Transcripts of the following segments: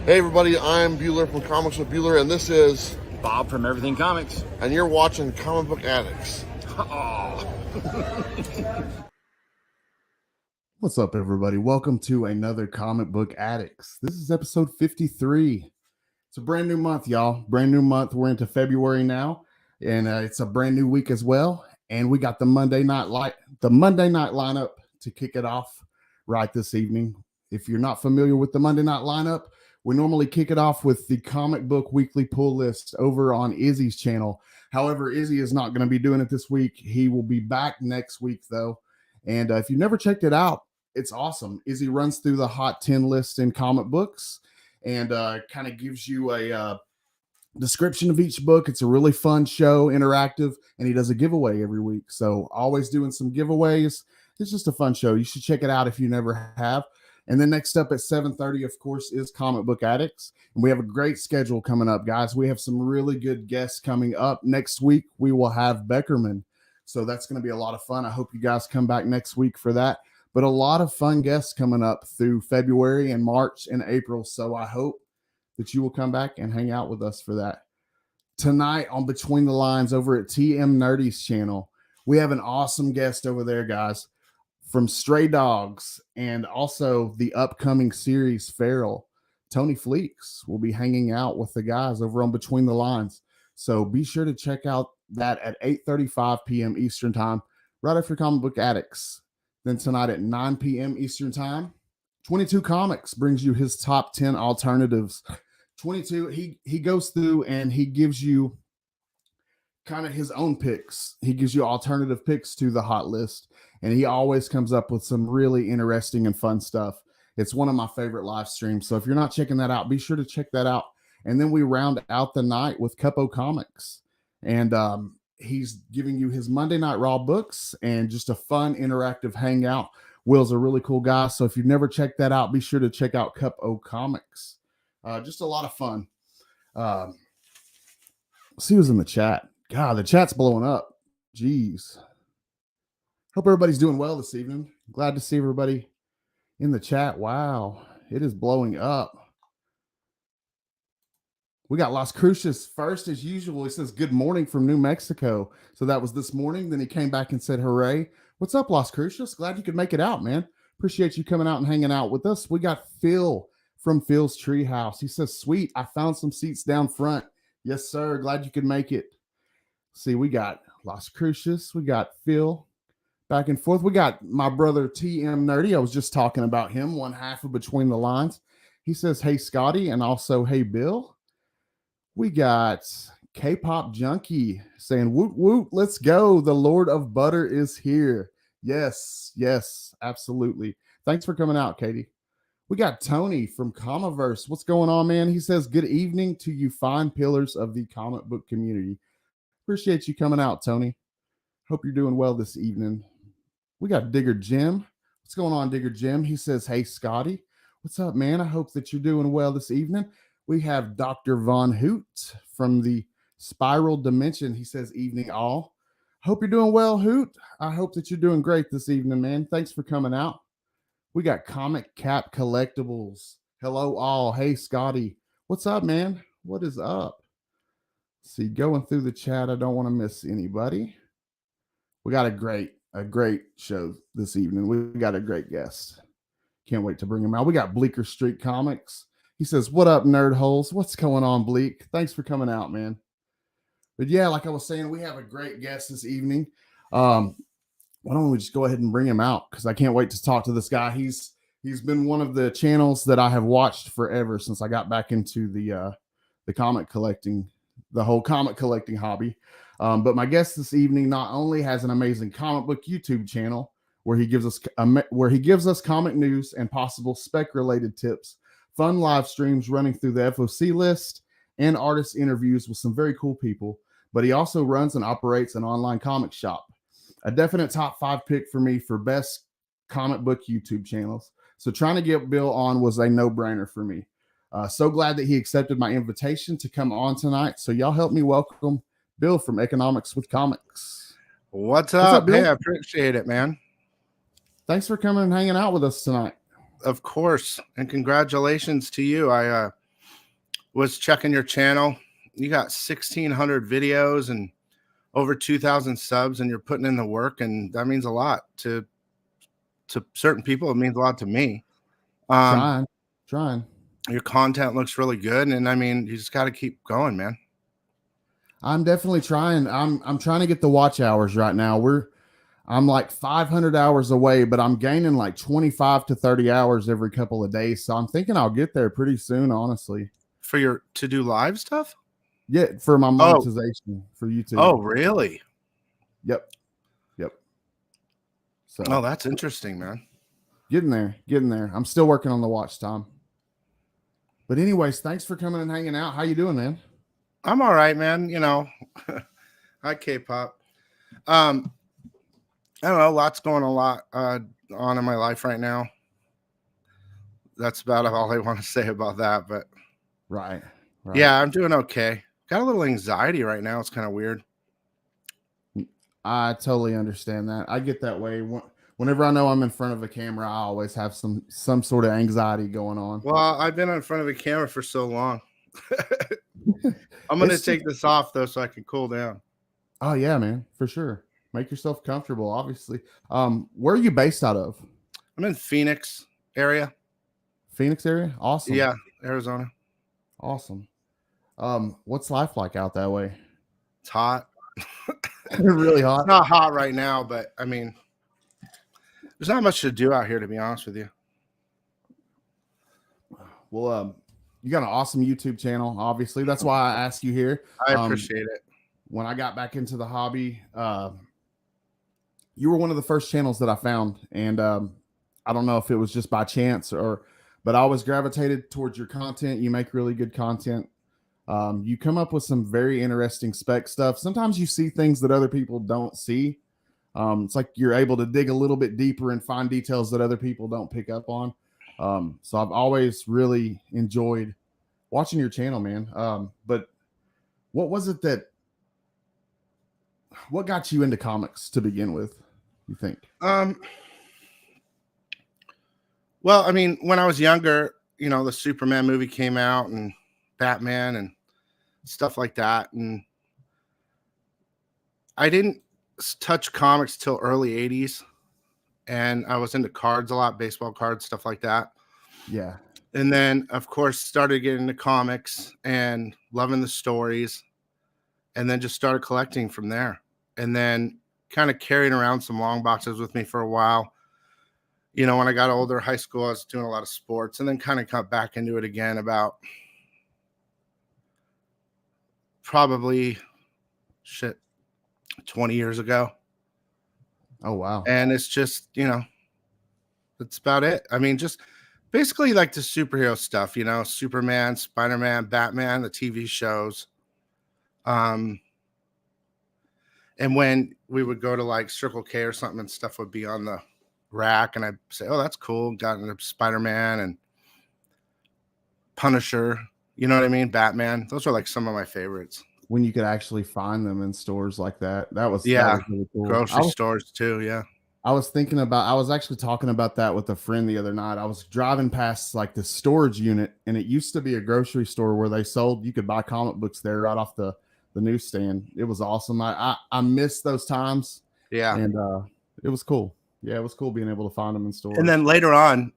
Hey everybody, I'm Bueller from Comics with Bueller, and this is Bob from Everything Comics. and you're watching Comic Book Addicts. What's up, everybody? Welcome to another Comic Book Addicts. This is episode 53. It's a brand new month, y'all. Brand new month. We're into February now, and it's a brand new week as well. And we got the Monday night lineup to kick it off right this evening. If you're not familiar with the Monday night lineup, we normally kick it off with the comic book weekly pull list over on Izzy's channel. However, Izzy is not going to be doing it this week. He will be back next week, though. And if you've never checked it out, it's awesome. Izzy runs through the hot 10 list in comic books and kind of gives you a description of each book. It's a really fun show, interactive, and he does a giveaway every week. So always doing some giveaways. It's just a fun show. You should check it out if you never have. And then next up at 7:30, of course, is Comic Book Addicts. And we have a great schedule coming up, guys. We have some really good guests coming up. Next week, we will have Beckerman. So that's going to be a lot of fun. I hope you guys come back next week for that. But a lot of fun guests coming up through February and March and April. So I hope that you will come back and hang out with us for that. Tonight on Between the Lines over at TM Nerdy's channel, we have an awesome guest over there, guys, from Stray Dogs and also the upcoming series Feral. Tony Fleeks will be hanging out with the guys over on Between the Lines. So be sure to check out that at 8:35 p.m. Eastern Time, right after Comic Book Addicts. Then tonight at 9 p.m. Eastern Time, 22 Comics brings you his top 10 alternatives. 22, he goes through and he gives you kind of his own picks. He gives you alternative picks to the hot list, and he always comes up with some really interesting and fun stuff. It's one of my favorite live streams. So if you're not checking that out, be sure to check that out. And then we round out the night with Cupo Comics. And he's giving you his Monday Night Raw books and just a fun interactive hangout. Will's a really cool guy. So if you've never checked that out, be sure to check out Cupo Comics. Just a lot of fun. See who's in the chat. God, the chat's blowing up. Jeez. Hope everybody's doing well this evening. Glad to see everybody in the chat. Wow, it is blowing up. We got Las Cruces first as usual. He says, good morning from New Mexico. So that was this morning. Then he came back and said, hooray. What's up, Las Cruces? Glad you could make it out, man. Appreciate you coming out and hanging out with us. We got Phil from Phil's Treehouse. He says, sweet, I found some seats down front. Yes, sir. Glad you could make it. See, we got Las Cruces. We got Phil back and forth. We got my brother TM Nerdy. I was just talking about him, one half of Between the Lines. He says, hey, Scotty, and also, hey, Bill. We got K-Pop Junkie saying, woot, woot, let's go. The Lord of Butter is here. Yes, yes, absolutely. Thanks for coming out, Katie. We got Tony from Comiverse. What's going on, man? He says, good evening to you fine pillars of the comic book community. Appreciate you coming out, Tony. Hope you're doing well this evening. We got Digger Jim. What's going on, Digger Jim? He says, hey, Scotty. What's up, man? I hope that you're doing well this evening. We have Dr. Von Hoot from the Spiral Dimension. He says, evening all. Hope you're doing well, Hoot. I hope that you're doing great this evening, man. Thanks for coming out. We got Comic Cap Collectibles. Hello, all. Hey, Scotty. What's up, man? What is up? See, going through the chat, I don't want to miss anybody. We got a great show this evening. We got a great guest. Can't wait to bring him out. We got Bleecker Street Comics. He says, what up, nerd holes? What's going on, Bleak? Thanks for coming out, man. But yeah, like I was saying, we have a great guest this evening. Why don't we just go ahead and bring him out? Because I can't wait to talk to this guy. He's been one of the channels that I have watched forever since I got back into the comic collecting, the whole comic collecting hobby. But my guest this evening not only has an amazing comic book YouTube channel where he gives us comic news and possible spec related tips, fun live streams running through the FOC list, and artist interviews with some very cool people, but he also runs and operates an online comic shop. A definite top 5 pick for me for best comic book YouTube channels. So trying to get Bill on was a no-brainer for me. So glad that he accepted my invitation to come on tonight. So y'all help me welcome Bill from Economics with Comics. What's up? Hey, I appreciate it, man. Thanks for coming and hanging out with us tonight. Of course. And congratulations to you. I was checking your channel. You got 1,600 videos and over 2,000 subs, and you're putting in the work, and that means a lot to certain people. It means a lot to me. Trying. Your content looks really good, and I mean, you just got to keep going, man. I'm definitely trying. I'm trying to get the watch hours right now. I'm like 500 hours away, but I'm gaining like 25 to 30 hours every couple of days. So I'm thinking I'll get there pretty soon, honestly. For to do live stuff? Yeah, for my monetization for YouTube. Oh, really? Yep. So that's interesting, man. Getting there. I'm still working on the watch time. But anyways, thanks for coming and hanging out. How you doing, man? I'm all right, man. You know, hi K-pop. I don't know. Lots going on in my life right now. That's about all I want to say about that. But right. Yeah, I'm doing okay. Got a little anxiety right now. It's kind of weird. I totally understand that. I get that way. Whenever I know I'm in front of a camera, I always have some sort of anxiety going on. Well, I've been in front of a camera for so long. I'm going to take this off, though, so I can cool down. Oh, yeah, man, for sure. Make yourself comfortable, obviously. Where are you based out of? I'm in Phoenix area. Phoenix area? Awesome. Yeah, Arizona. Awesome. What's life like out that way? It's hot. Really hot? It's not hot right now, but I mean, there's not much to do out here, to be honest with you. Well, you got an awesome YouTube channel, obviously. That's why I asked you here. I appreciate it. When I got back into the hobby, you were one of the first channels that I found. And I don't know if it was just by chance but I always gravitated towards your content. You make really good content. You come up with some very interesting spec stuff. Sometimes you see things that other people don't see. It's like you're able to dig a little bit deeper and find details that other people don't pick up on. So I've always really enjoyed watching your channel, man. But what was it what got you into comics to begin with, you think? Well, I mean, when I was younger, you know, the Superman movie came out and Batman and stuff like that. And I didn't touch comics till early 80s. And I was into cards a lot, baseball cards, stuff like that. Yeah. And then, of course, started getting into comics and loving the stories. And then just started collecting from there. And then kind of carrying around some long boxes with me for a while. You know, when I got older, high school, I was doing a lot of sports and then kind of got back into it again about probably 20 years ago. Oh, wow. And it's just, you know, that's about it. I mean, just basically like the superhero stuff, you know, Superman, Spider-Man, Batman, the TV shows. And when we would go to like Circle K or something and stuff would be on the rack and I'd say, oh, that's cool. Got into Spider-Man and Punisher, you know what I mean? Batman. Those are like some of my favorites. When you could actually find them in stores like that. That was really cool. Grocery stores too. Yeah. I was actually talking about that with a friend the other night. I was driving past like the storage unit and it used to be a grocery store where you could buy comic books there right off the newsstand. It was awesome. I miss those times. Yeah. And it was cool. Yeah, it was cool being able to find them in stores. And then later on,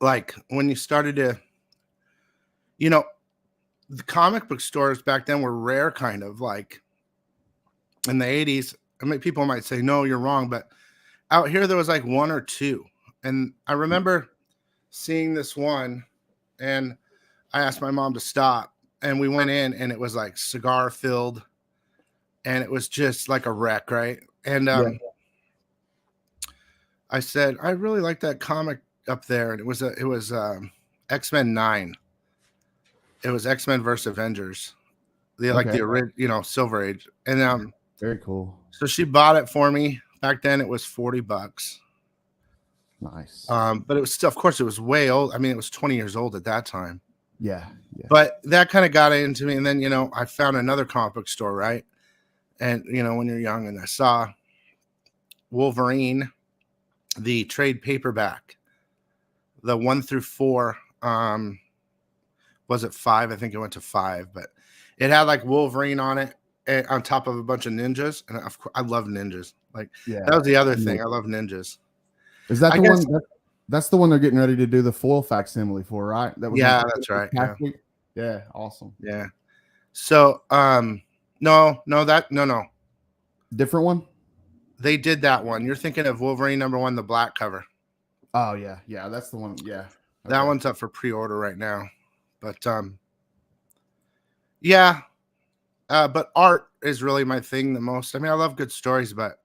like when you started to, you know, the comic book stores back then were rare, kind of like in the 80s. I mean, people might say, no, you're wrong. But out here, there was like one or two. And I remember seeing this one and I asked my mom to stop and we went in and it was like cigar filled and it was just like a wreck. Right. And, I said, I really like that comic up there. And it was X-Men 9. It was X-Men versus Avengers. Like the original, you know, Silver Age. And very cool. So she bought it for me. Back then it was $40. Nice. But it was still, of course, it was way old. I mean, it was 20 years old at that time. Yeah. But that kind of got into me. And then, you know, I found another comic book store, right? And, you know, when you're young, and I saw Wolverine, the trade paperback, the 1 through 4 was it 5? I think it went to 5, but it had like Wolverine on it on top of a bunch of ninjas. And of course, I love ninjas. Like Yeah. that was the other thing. I love ninjas. Is that I the guess, one? That's the one they're getting ready to do the foil facsimile for, right? That was yeah, on that's right. past Yeah. week. Yeah, awesome. Yeah. So, no. Different one. They did that one. You're thinking of Wolverine #1, the black cover. Oh yeah, yeah, that's the one. Yeah, That one's up for pre-order right now. But yeah. But art is really my thing the most. I mean, I love good stories, but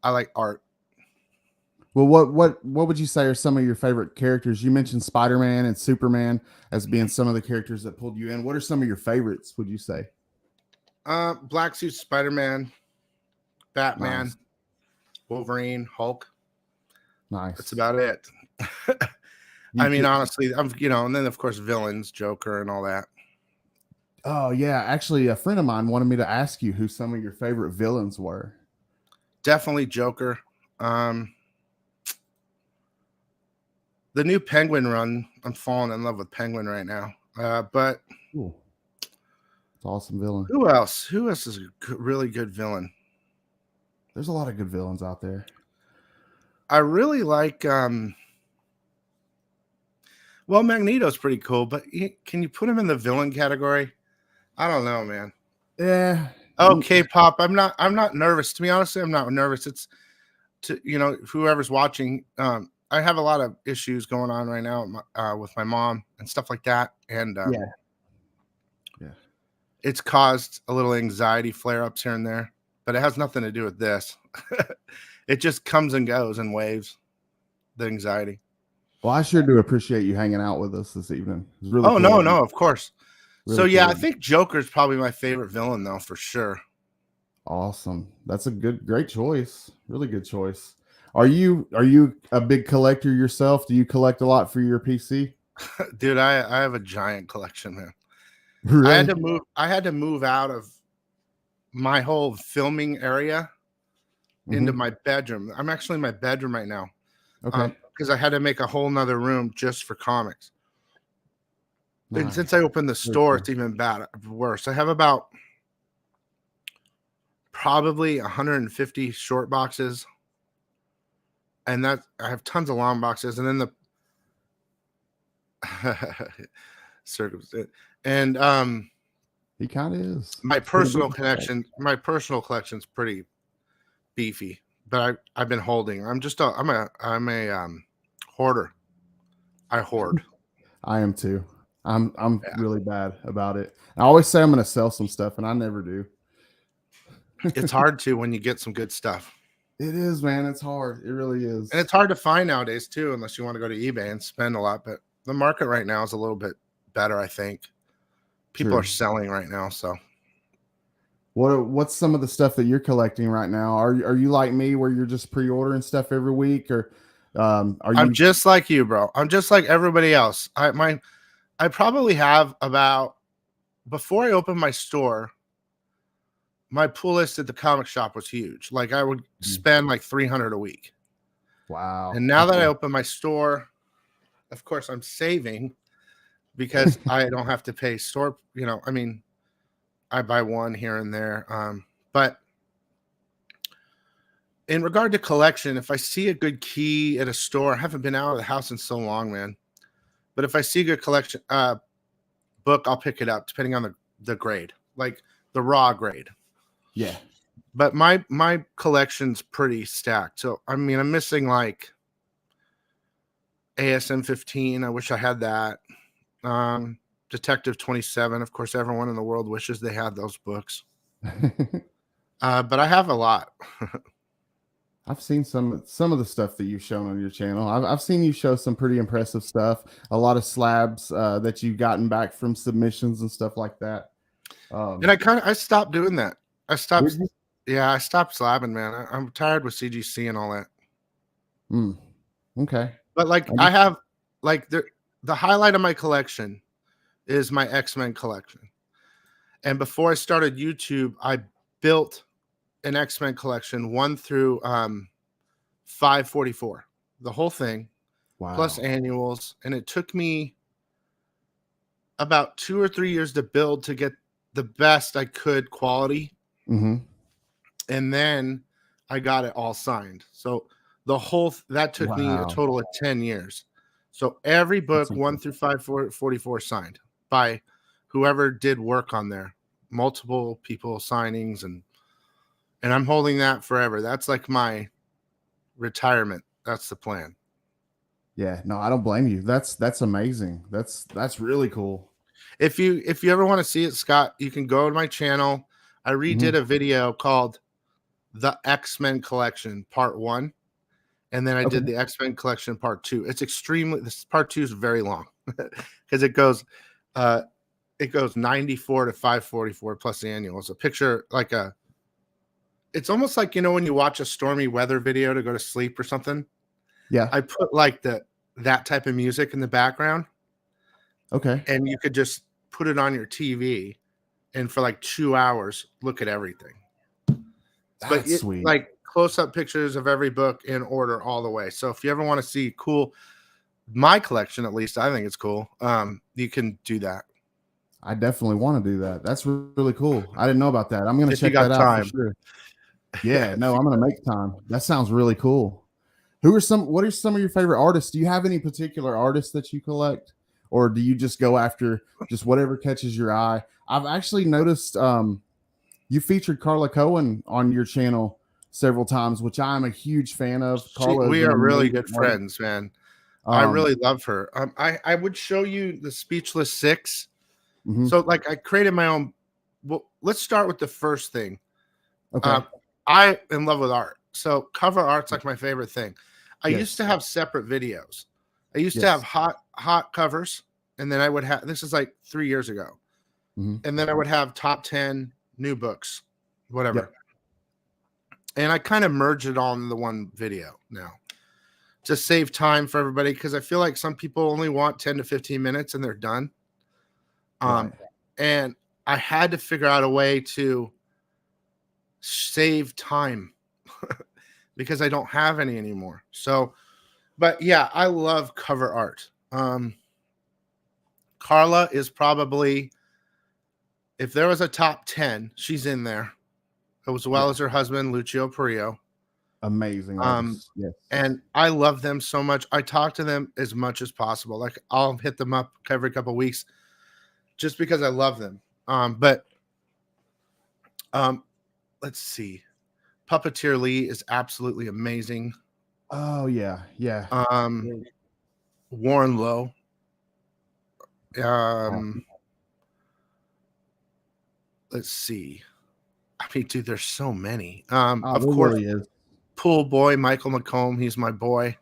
I like art. Well, what would you say are some of your favorite characters? You mentioned Spider-Man and Superman as being some of the characters that pulled you in. What are some of your favorites, would you say? Black Suit, Spider-Man, Batman, Nice. Wolverine, Hulk. Nice. That's about it. I mean, honestly, and then of course villains, Joker and all that. Oh yeah, actually, a friend of mine wanted me to ask you who some of your favorite villains were. Definitely Joker. The new Penguin run, I'm falling in love with Penguin right now. But Cool. It's awesome villain. who else? Who else is a really good villain? There's a lot of good villains out there. I really like. Well, Magneto's pretty cool, but can you put him in the villain category? I don't know, man. Yeah. Okay, Pop. I'm not nervous. To be honest, I'm not nervous. It's whoever's watching. I have a lot of issues going on right now with my mom and stuff like that, and yeah, it's caused a little anxiety flare-ups here and there, but it has nothing to do with this. It just comes and goes in waves. The anxiety. Well, I sure do appreciate you hanging out with us this evening. It was really Oh, cool. no, of course. Really So yeah, cool. I think Joker's probably my favorite villain though, for sure. Awesome. That's a great choice. Really good choice. Are you a big collector yourself? Do you collect a lot for your PC? Dude, I have a giant collection, man. Really? I had to move out of my whole filming area into my bedroom. I'm actually in my bedroom right now. Okay. Because I had to make a whole nother room just for comics. Nice. And since I opened the store, it's even worse. I have about probably 150 short boxes, and that I have tons of long boxes, and then the circumstance, and he kind of is. my personal collection's pretty beefy, but I've been holding. I'm a hoarder. I hoard. I am too. I'm really bad about it. I always say I'm going to sell some stuff, and I never do. It's hard to when you get some good stuff. It is, man. It's hard. It really is. And it's hard to find nowadays too, unless you want to go to eBay and spend a lot. But the market right now is a little bit better, I think. People are selling right now. So what's some of the stuff that you're collecting right now? Are you like me where you're just pre-ordering stuff every week, or I'm just like you, bro. I'm just like everybody else. I probably have about, before I opened my store, my pull list at the comic shop was huge. Like I would spend like $300 a week. Wow. And now that I open my store, of course I'm saving because I don't have to pay store, I mean, I buy one here and there. But in regard to collection, if I see a good key at a store, I haven't been out of the house in so long, man. But if I see a good collection book, I'll pick it up depending on the grade, like the raw grade. Yeah. But my collection's pretty stacked. So I mean, I'm missing like ASM 15. I wish I had that. Detective 27. Of course, everyone in the world wishes they had those books. But I have a lot. I've seen some of the stuff that you've shown on your channel. I've seen you show some pretty impressive stuff. A lot of slabs that you've gotten back from submissions and stuff like that. And I stopped doing that. I stopped slabbing, man. I'm tired with CGC and all that. Okay. But like I have like the highlight of my collection is my X-Men collection. And before I started YouTube, I built an X-Men collection 1 through 544, the whole thing. Wow. Plus annuals. And it took me about 2 or 3 years to build to get the best I could quality. Mm-hmm. And then I got it all signed. So that took me a Wow. total of 10 years. So every book, That's 1 through 544, signed by whoever did work on there, multiple people signings, and I'm holding that forever. That's like my retirement. That's the plan. Yeah, no, I don't blame you. That's amazing. That's really cool. If you ever want to see it, Scott, you can go to my channel. I redid a video called The X-Men Collection Part 1, and then I Okay. did the X-Men Collection Part 2. It's this Part 2 is very long because it goes 94 to 544 plus the annual. It's a picture it's almost like, when you watch a stormy weather video to go to sleep or something. Yeah. I put like that type of music in the background, Okay. and you could just put it on your TV and for like 2 hours look at everything. That's sweet. Like close-up pictures of every book in order all the way. So if you ever want to see my collection, at least I think it's cool, you can do that. I definitely want to do that. That's really cool. I didn't know about that. I'm going to If you check got that out time. for sure. Yeah, no, I'm going to make time. That sounds really cool. What are some of your favorite artists? Do you have any particular artists that you collect, or do you just go after just whatever catches your eye? I've actually noticed you featured Carla Cohen on your channel several times, which I'm a huge fan of. Carla, We are really good friends, man. I really love her. I would show you the Speechless 6. Mm-hmm. So like I created my own. Well, let's start with the first thing. Okay. I am in love with art. So cover art's like my favorite thing. I Yes. used to have separate videos. I used to Yes. have hot covers, and then I would have, this is like 3 years ago. Mm-hmm. And then I would have top 10 new books, whatever. Yep. And I kind of merged it all in the one video now to save time for everybody, because I feel like some people only want 10 to 15 minutes and they're done. Right. And I had to figure out a way to save time because I don't have any anymore. So, but yeah, I love cover art. Carla is probably, if there was a top 10, she's in there, as well as her husband, Lucio Perillo. Amazing artists. Yes. And I love them so much. I talk to them as much as possible. Like I'll hit them up every couple of weeks just because I love them. Let's see. Puppeteer Lee is absolutely amazing. Oh yeah. Yeah. Warren Lowe. Let's see. I mean, dude, there's so many. Of course, really is. Pool Boy, Michael McComb. He's my boy.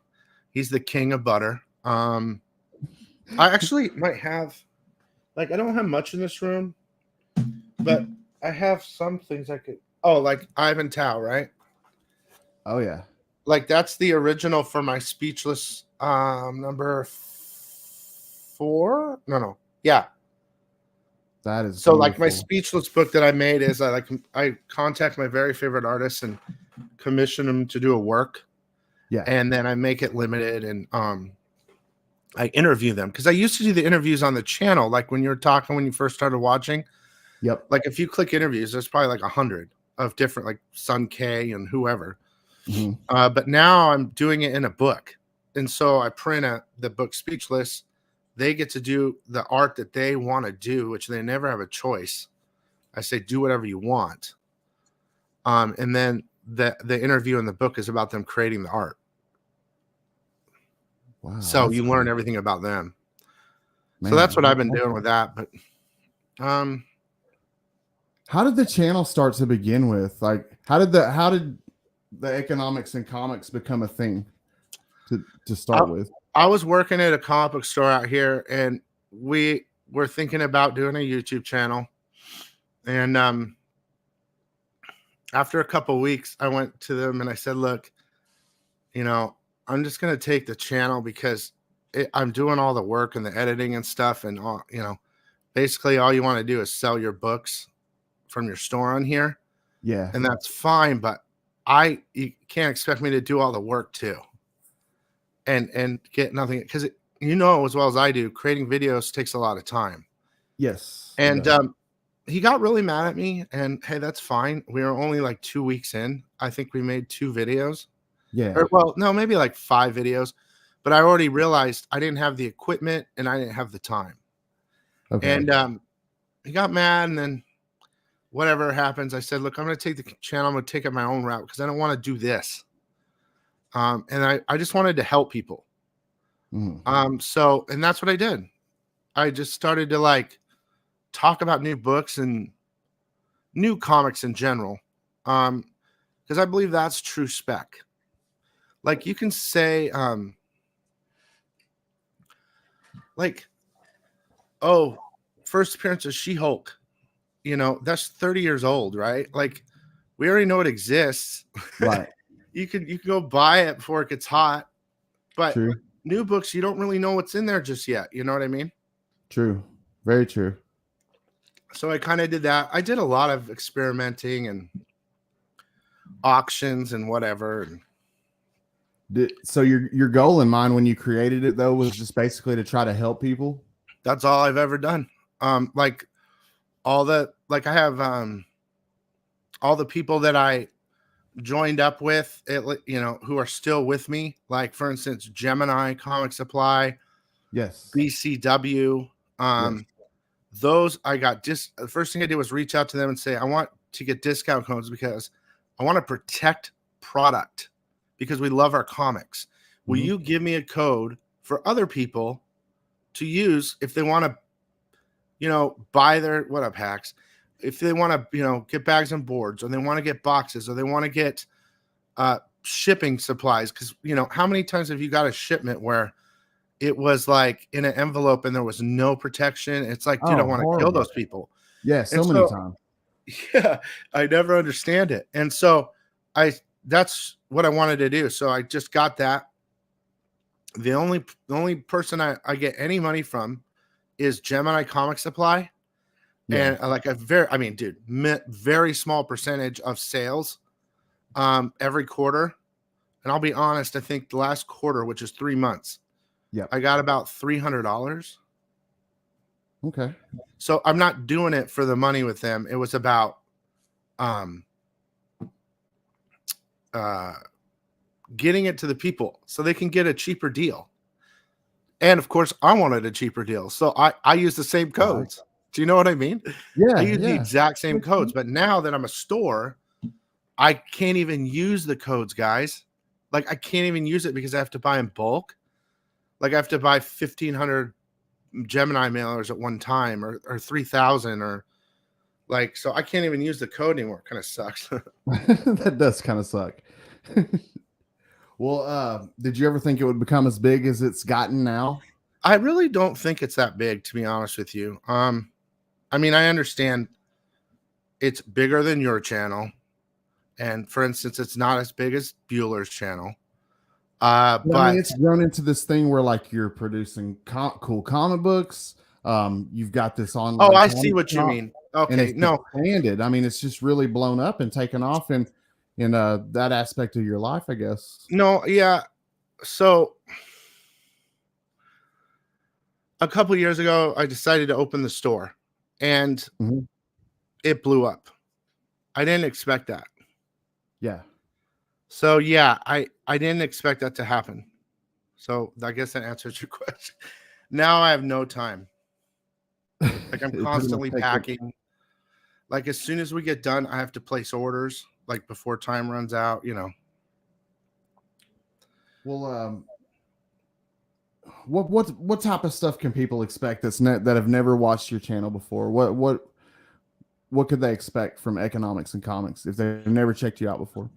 He's the king of butter. I actually might have, like, I don't have much in this room, but I have some things I could. Oh, like Ivan Tao, right? Oh yeah. Like that's the original for my Speechless number 4. No. Yeah. That is so beautiful. Like my Speechless book that I made is I contact my very favorite artists and commission them to do a work. Yeah. And then I make it limited, and I interview them, because I used to do the interviews on the channel, like when you were talking when you first started watching. Yep. Like if you click interviews, there's probably like 100 of different, like Sun K and whoever. Mm-hmm. But now I'm doing it in a book, and so I print the book Speechless. They get to do the art that they want to do, which they never have a choice. I say, do whatever you want. And then the interview in the book is about them creating the art. Wow. So you learn everything about them. Man, so that's what I've been doing with that. But how did the channel start to begin with? Like, how did the economics and comics become a thing to start with? I was working at a comic book store out here, and we were thinking about doing a YouTube channel. And after a couple of weeks, I went to them and I said, look, I'm just going to take the channel because I'm doing all the work and the editing and stuff. And, basically all you want to do is sell your books from your store on here. Yeah. And that's fine. But you can't expect me to do all the work too. And get nothing, because as well as I do, creating videos takes a lot of time. Yes. And he got really mad at me. And hey, that's fine. We were only like 2 weeks in. I think we made 2 videos. Yeah. Or, well, no, maybe like 5 videos. But I already realized I didn't have the equipment and I didn't have the time. Okay. And he got mad, and then whatever happens, I said, look, I'm going to take the channel. I'm going to take it my own route because I don't want to do this. And I just wanted to help people. So, and that's what I did. I just started to like talk about new books and new comics in general. Because I believe that's true spec. Like you can say, like, oh, first appearance of She-Hulk, you know, that's 30 years old, right? Like we already know it exists. Right. You can go buy it before it gets hot. But True. new books, you don't really know what's in there just yet. You know what I mean? True. Very true. So I kind of did that. I did a lot of experimenting and auctions and whatever. So your goal in mind when you created it though was just basically to try to help people? That's all I've ever done. Like all the, like I have all the people that I joined up with, you know, who are still with me. Like for instance, Gemini Comic Supply, Yes. BCW. Yes. Those I got just the first thing I did was reach out to them and say, I want to get discount codes because I want to protect product because we love our comics. Will you give me a code for other people to use if they want to, you know, buy their what up hacks, if they want to, you know, get bags and boards, or they want to get boxes, or they want to get shipping supplies? Because, you know, how many times have you got a shipment where it was like in an envelope and there was no protection? It's like, dude, I want to kill those people. Yeah, so many times. Yeah, I never understand it. And so that's what I wanted to do. So I just got that. The only person I get any money from is Gemini Comic Supply. Yeah. And like very small percentage of sales every quarter. And I'll be honest, I think the last quarter, which is 3 months, I got about $300. Okay. So I'm not doing it for the money with them. It was about getting it to the people so they can get a cheaper deal. And of course, I wanted a cheaper deal. So I use the same codes. Do you know what I mean? Yeah. I use the exact same codes. But now that I'm a store, I can't even use the codes, guys. Like I can't even use it because I have to buy in bulk. Like I have to buy 1,500 Gemini mailers at one time, or 3,000, or like, so I can't even use the code anymore. It kind of sucks. That does kind of suck. Well, did you ever think it would become as big as it's gotten now? I really don't think it's that big, to be honest with you. I mean, I understand it's bigger than your channel. And for instance, it's not as big as Bueller's channel. But I mean, it's grown into this thing where like you're producing cool comic books. You've got this online. Oh, I see what you mean. Okay, no, expanded. I mean, it's just really blown up and taken off in that aspect of your life, I guess. No, yeah. So a couple years ago, I decided to open the store, and it blew up. I didn't expect that. Yeah. So yeah, I didn't expect that to happen. So I guess that answers your question. Now I have no time. Like I'm constantly packing. Like as soon as we get done, I have to place orders like before time runs out, you know. Well, what type of stuff can people expect that have never watched your channel before? What could they expect from Economics and Comics if they've never checked you out before?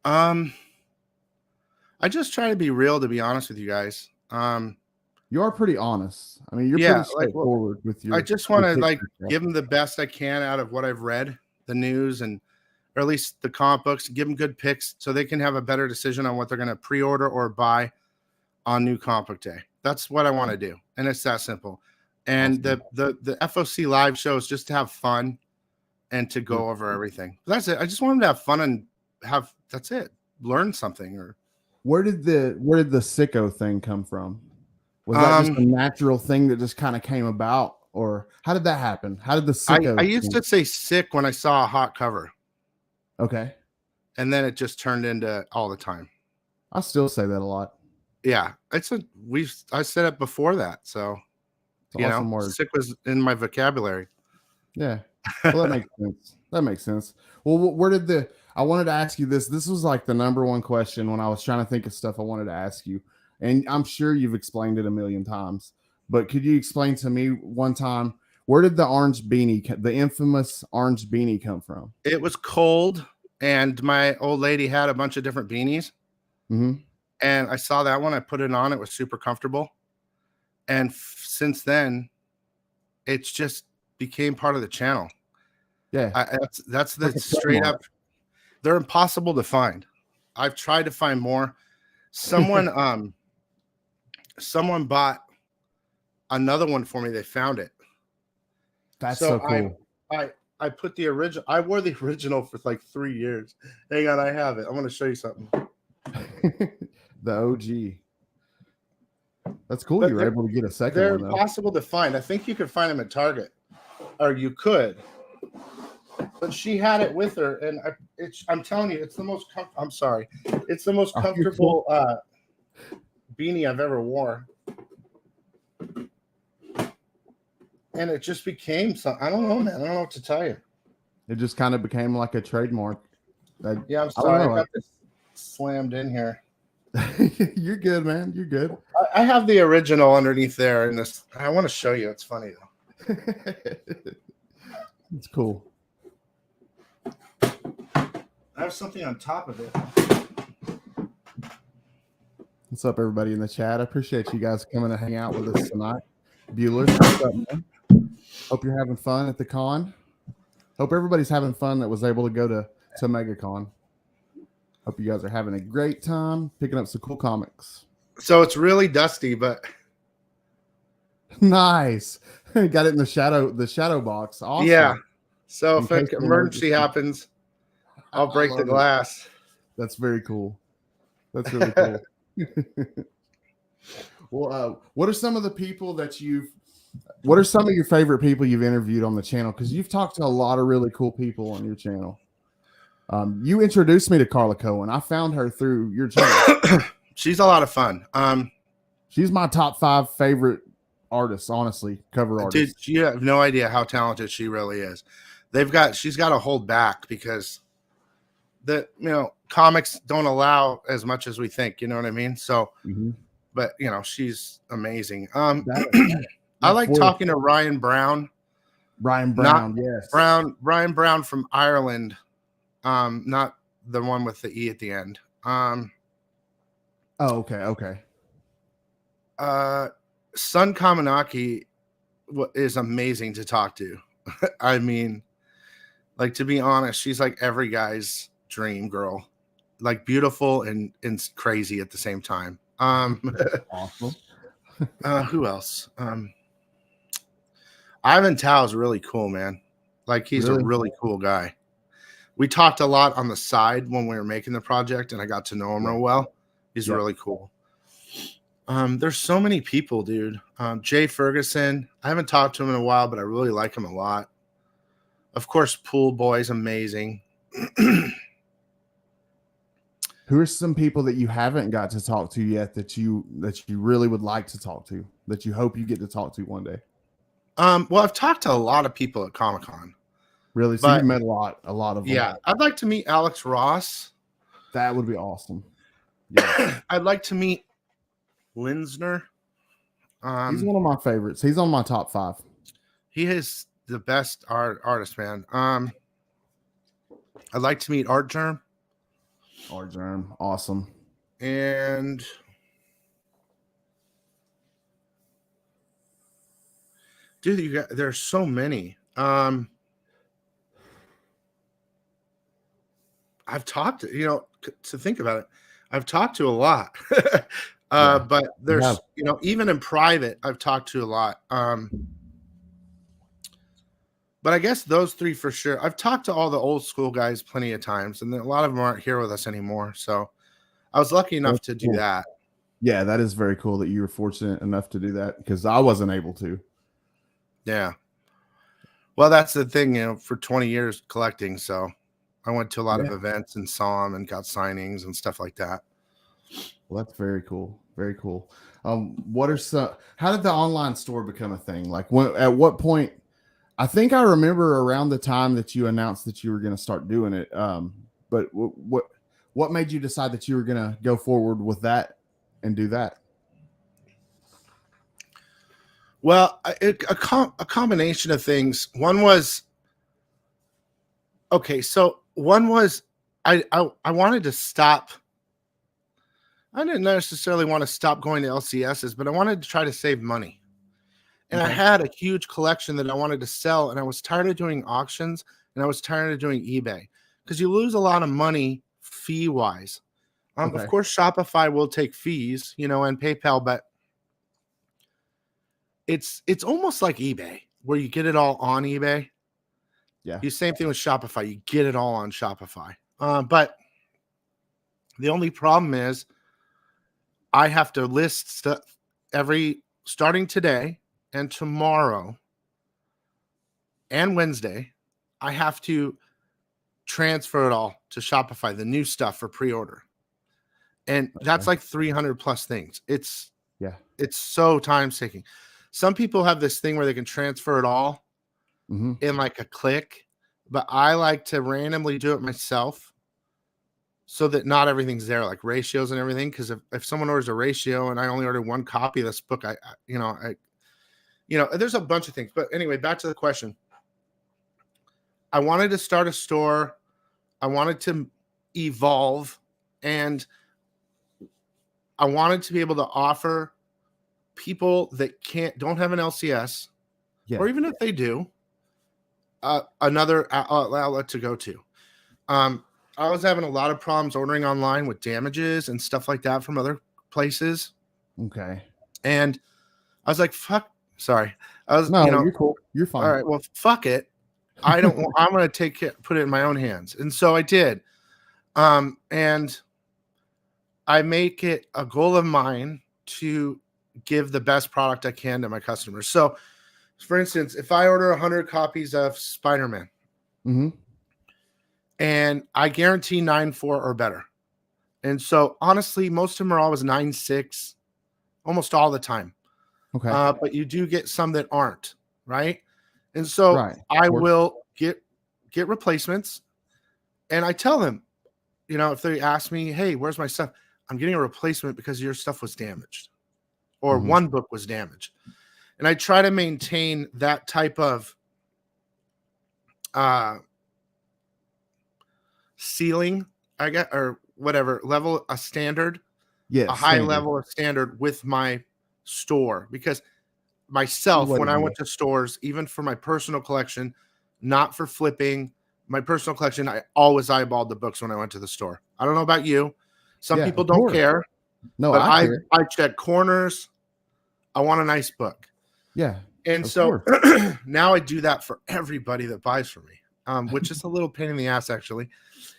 I just try to be real, to be honest with you guys. You are pretty honest. I mean, you're pretty straightforward with your. I just want to like give them the best I can out of what I've read, the news, and or at least the comic books. Give them good picks so they can have a better decision on what they're going to pre-order or buy on New Comic Book Day. That's what I want to do, and it's that simple. And the FOC live show is just to have fun and to go over everything. That's it. I just want them to have fun and have. That's it. Learn something. Or where did the sicko thing come from? Was that just a natural thing that just kind of came about, or how did that happen? How did the sicko? I used to say sick when I saw a hot cover, Okay, and then it just turned into all the time. I still say that a lot. Yeah, I said it before that, so It's an awesome word. sick was in my vocabulary. Yeah, well, that makes sense. That makes sense. Well, where did the? I wanted to ask you this. This was like the number one question when I was trying to think of stuff I wanted to ask you, and I'm sure you've explained it a million times. But could you explain to me one time, where did the orange beanie, the infamous orange beanie, come from? It was cold, and my old lady had a bunch of different beanies. Mm-hmm. And I saw that one. I put it on. It was super comfortable. And since then, it's just became part of the channel. Yeah, That's the like straight up. They're impossible to find. I've tried to find more. Someone bought another one for me. They found it. That's so cool. I put the original. I wore the original for like 3 years. Hang on, I have it. I'm going to show you something. The OG. That's cool. You were able to get a second They're one, though. impossible to find. I think you could find them at Target, or you could. But she had it with her, and I'm telling you, it's the most. I'm sorry, it's the most comfortable beanie I've ever worn, and it just became something. I don't know, man. I don't know what to tell you. It just kind of became like a trademark. Yeah, I'm sorry. I got this slammed in here. You're good, man. You're good. I have the original underneath there, and this. I want to show you. It's funny though. It's cool. I have something on top of it. What's up, everybody in the chat? I appreciate you guys coming to hang out with us tonight. Bueller, what's up, man? Hope you're having fun at the con. Hope everybody's having fun that was able to go to MegaCon. Hope you guys are having a great time picking up some cool comics. So it's really dusty, but nice. Got it in the shadow box. Awesome. Yeah. So if an emergency happens, I'll break the glass. That's very cool. That's really cool. Well, what are some of the people that what are some of your favorite people you've interviewed on the channel? Because you've talked to a lot of really cool people on your channel. You introduced me to Carla Cohen. I found her through your channel. She's a lot of fun. She's my top 5 favorite artists, honestly, cover artists. Dude, you have no idea how talented she really is. She's got to hold back because comics don't allow as much as we think, you know what I mean? So, but she's amazing. I like talking to Ryan Brown. Yes. Ryan Brown from Ireland. Not the one with the E at the end. Okay. Sun Kaminaki is amazing to talk to. I mean, like, to be honest, she's like every guy's dream girl, like beautiful and crazy at the same time. Awesome. Who else? Ivan Tao is really cool, man. Like, he's a really cool guy. We talked a lot on the side when we were making the project, and I got to know him real well. He's really cool. There's so many people, dude. Jay Ferguson. I haven't talked to him in a while, but I really like him a lot. Of course, Pool Boy's amazing. Who are some people that you haven't got to talk to yet that you really would like to talk to, that you hope you get to talk to one day? Well, I've talked to a lot of people at Comic-Con. Really? So you've met a lot of them. Yeah. I'd like to meet Alex Ross. That would be awesome. Yeah. I'd like to meet Linsner. He's one of my favorites. He's on my top 5. He is the best artist, man. I'd like to meet Art Germ. Art Germ, awesome. And dude, there's so many. I've talked to, to think about it, I've talked to a lot. But there's, even in private, I've talked to a lot. But I guess those 3 for sure. I've talked to all the old school guys plenty of times, and a lot of them aren't here with us anymore. So I was lucky enough to do that. Yeah, that is very cool that you were fortunate enough to do that because I wasn't able to. Yeah. Well, that's the thing, for 20 years collecting. So I went to a lot of Yeah. events and saw them and got signings and stuff like that. Well, that's very cool. Very cool. What are some? How did the online store become a thing? Like, at what point? I think I remember around the time that you announced that you were going to start doing it. But what made you decide that you were going to go forward with that and do that? Well, a combination of things. One was, okay, so one was I wanted to stop. I didn't necessarily want to stop going to LCSs, but I wanted to try to save money. And I Okay. had a huge collection that I wanted to sell, and I was tired of doing auctions, and I was tired of doing eBay because you lose a lot of money fee wise. Of Okay. course, Shopify will take fees, and PayPal, but it's almost like eBay where you get it all on eBay. Yeah. The same thing with Shopify, you get it all on Shopify. But the only problem is I have to list stuff starting today and tomorrow and Wednesday. I have to transfer it all to Shopify, the new stuff for pre-order. And that's Okay. like 300 plus things. It's Yeah. so time taking. Some people have this thing where they can transfer it all Mm-hmm. in like a click, but I like to randomly do it myself so that not everything's there, like ratios and everything. Because if someone orders a ratio and I only order one copy of this book, there's a bunch of things. But anyway, back to the question. I wanted to start a store. I wanted to evolve, and I wanted to be able to offer people that don't have an LCS, Yeah. or even if they do, another outlet to go to. I was having a lot of problems ordering online with damages and stuff like that from other places, Okay. and I was like, "Fuck." Sorry, I was, No, you're cool. You're all fine. right. Well, fuck it. I don't. I'm going to put it in my own hands, and so I did. And I make it a goal of mine to give the best product I can to my customers. So, for instance, if I order 100 copies of Spider-Man, Mm-hmm. and I guarantee 9.4 or better. And so, honestly, most of them are always 9.6, almost all the time. Okay. But you do get some that aren't, right? And so Right. I Of course. will get replacements, and I tell them, if they ask me, "Hey, where's my stuff?" I'm getting a replacement because your stuff was damaged, or Mm-hmm. one book was damaged, and I try to maintain that type of ceiling, I guess, or whatever level, a standard, a Yes. high Standard. level of standard with my store, because Good myself, way to when I do went it. to stores, even for my personal collection, not for flipping, my personal collection, I always eyeballed the books when I went to the store. I don't know about you. Some Yeah. people Of don't course. care, No, but I I care. check corners. I want a nice book. Yeah. And Of so course. now I do that for everybody that buys from me, which is a little pain in the ass, actually,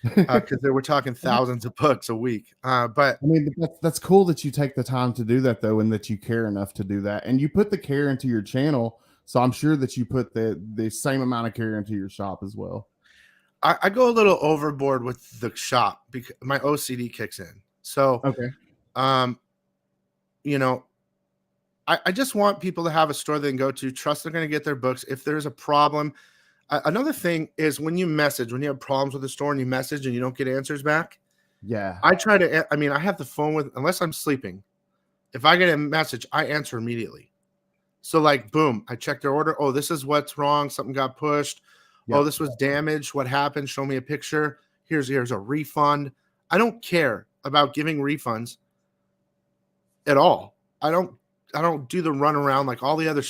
because we're talking thousands of books a week. But I mean, that's cool that you take the time to do that, though, and that you care enough to do that, and you put the care into your channel. So I'm sure that you put the same amount of care into your shop as well. I go a little overboard with the shop because my OCD kicks in. So, Okay. um, I just want people to have a store they can go to, trust they're going to get their books. If there's a problem, another thing is when you have problems with the store and you message and you don't get answers back, Yeah. I have the phone with, unless I'm sleeping. If I get a message, I answer immediately. So like, boom, I check their order. Oh, this is what's wrong. Something got pushed. Oh, Yep. this was damaged. What happened? Show me a picture. Here's a refund. I don't care about giving refunds at all. I don't do the runaround like all the other.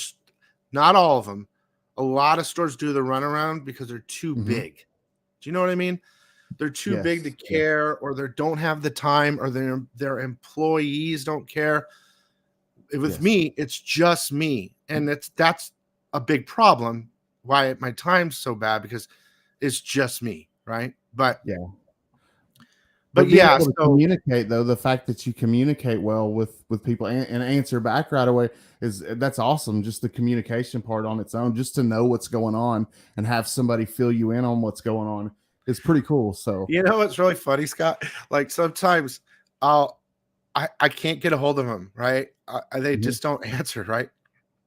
Not all of them. A lot of stores do the runaround because they're too Mm-hmm. big. Do you know what I mean? They're too big to Yes. care, or they don't have the time, or their employees don't care. With Yes. me, it's just me, and that's a big problem. Why my time's so bad, because it's just me, right? But Yeah. But being yeah, able to so communicate, though, the fact that you communicate well with people and answer back right away that's awesome. Just the communication part on its own, just to know what's going on and have somebody fill you in on what's going on is pretty cool. So you know what's really funny, Scott? Like sometimes I can't get a hold of them, right? They Mhm. just don't answer, right?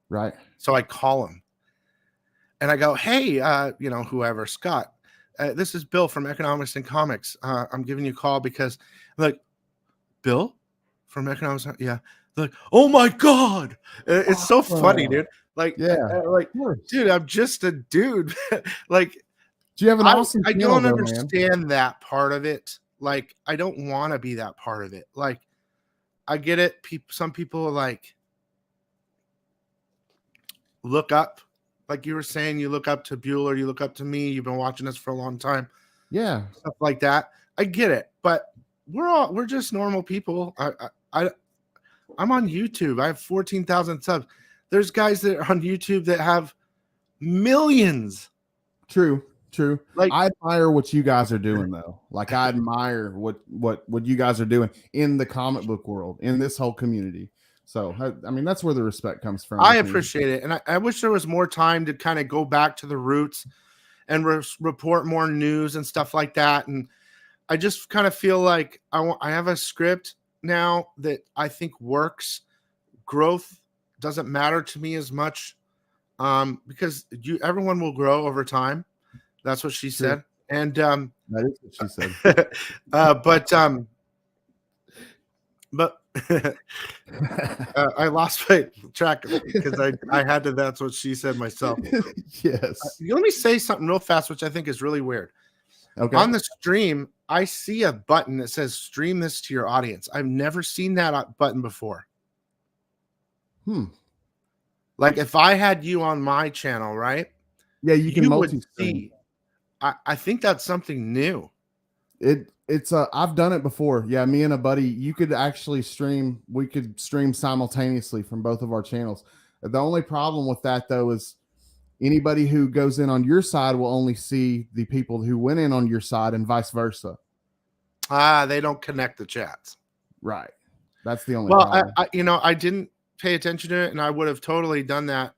Right. So I call them and I go, hey, whoever, Scott, this is Bill from Economics and Comics. I'm giving you a call because, like, Bill from Economics, yeah. They're like, oh my God, it's so funny, Awesome. dude. Like, Yeah, like, of course. dude, I'm just a dude. Like, Do you have an awesome I channel don't though, man? understand that part of it. Like, I don't want to be that part of it. Like, I get it. Some people like look up, like you were saying, you look up to Bueller, you look up to me. You've been watching us for a long time, Yeah. stuff like that. I get it, but we're just normal people. I'm on YouTube. I have 14,000 subs. There's guys that are on YouTube that have millions. True. Like, I admire what you guys are doing though. Like I admire what you guys are doing in the comic book world, in this whole community. So I mean that's where the respect comes from I with me. appreciate it, and I wish there was more time to kind of go back to the roots and report more news and stuff like that. And I just kind of feel like I have a script now that I think works. Growth doesn't matter to me as much, because everyone will grow over time. That's what she True. said. And That is what she said. but I lost my track because I had to. That's what she said myself. Yes. Let me say something real fast, which I think is really weird. Okay. On the stream, I see a button that says "Stream this to your audience." I've never seen that button before. Like if I had you on my channel, right? Yeah, you can You would multi-stream. see. I think that's something new. It's I've done it before. Yeah, me and a buddy, you could actually stream. We could stream simultaneously from both of our channels. The only problem with that though is anybody who goes in on your side will only see the people who went in on your side and vice versa. They don't connect the chats. Right. That's the only Well, problem. I didn't pay attention to it, and I would have totally done that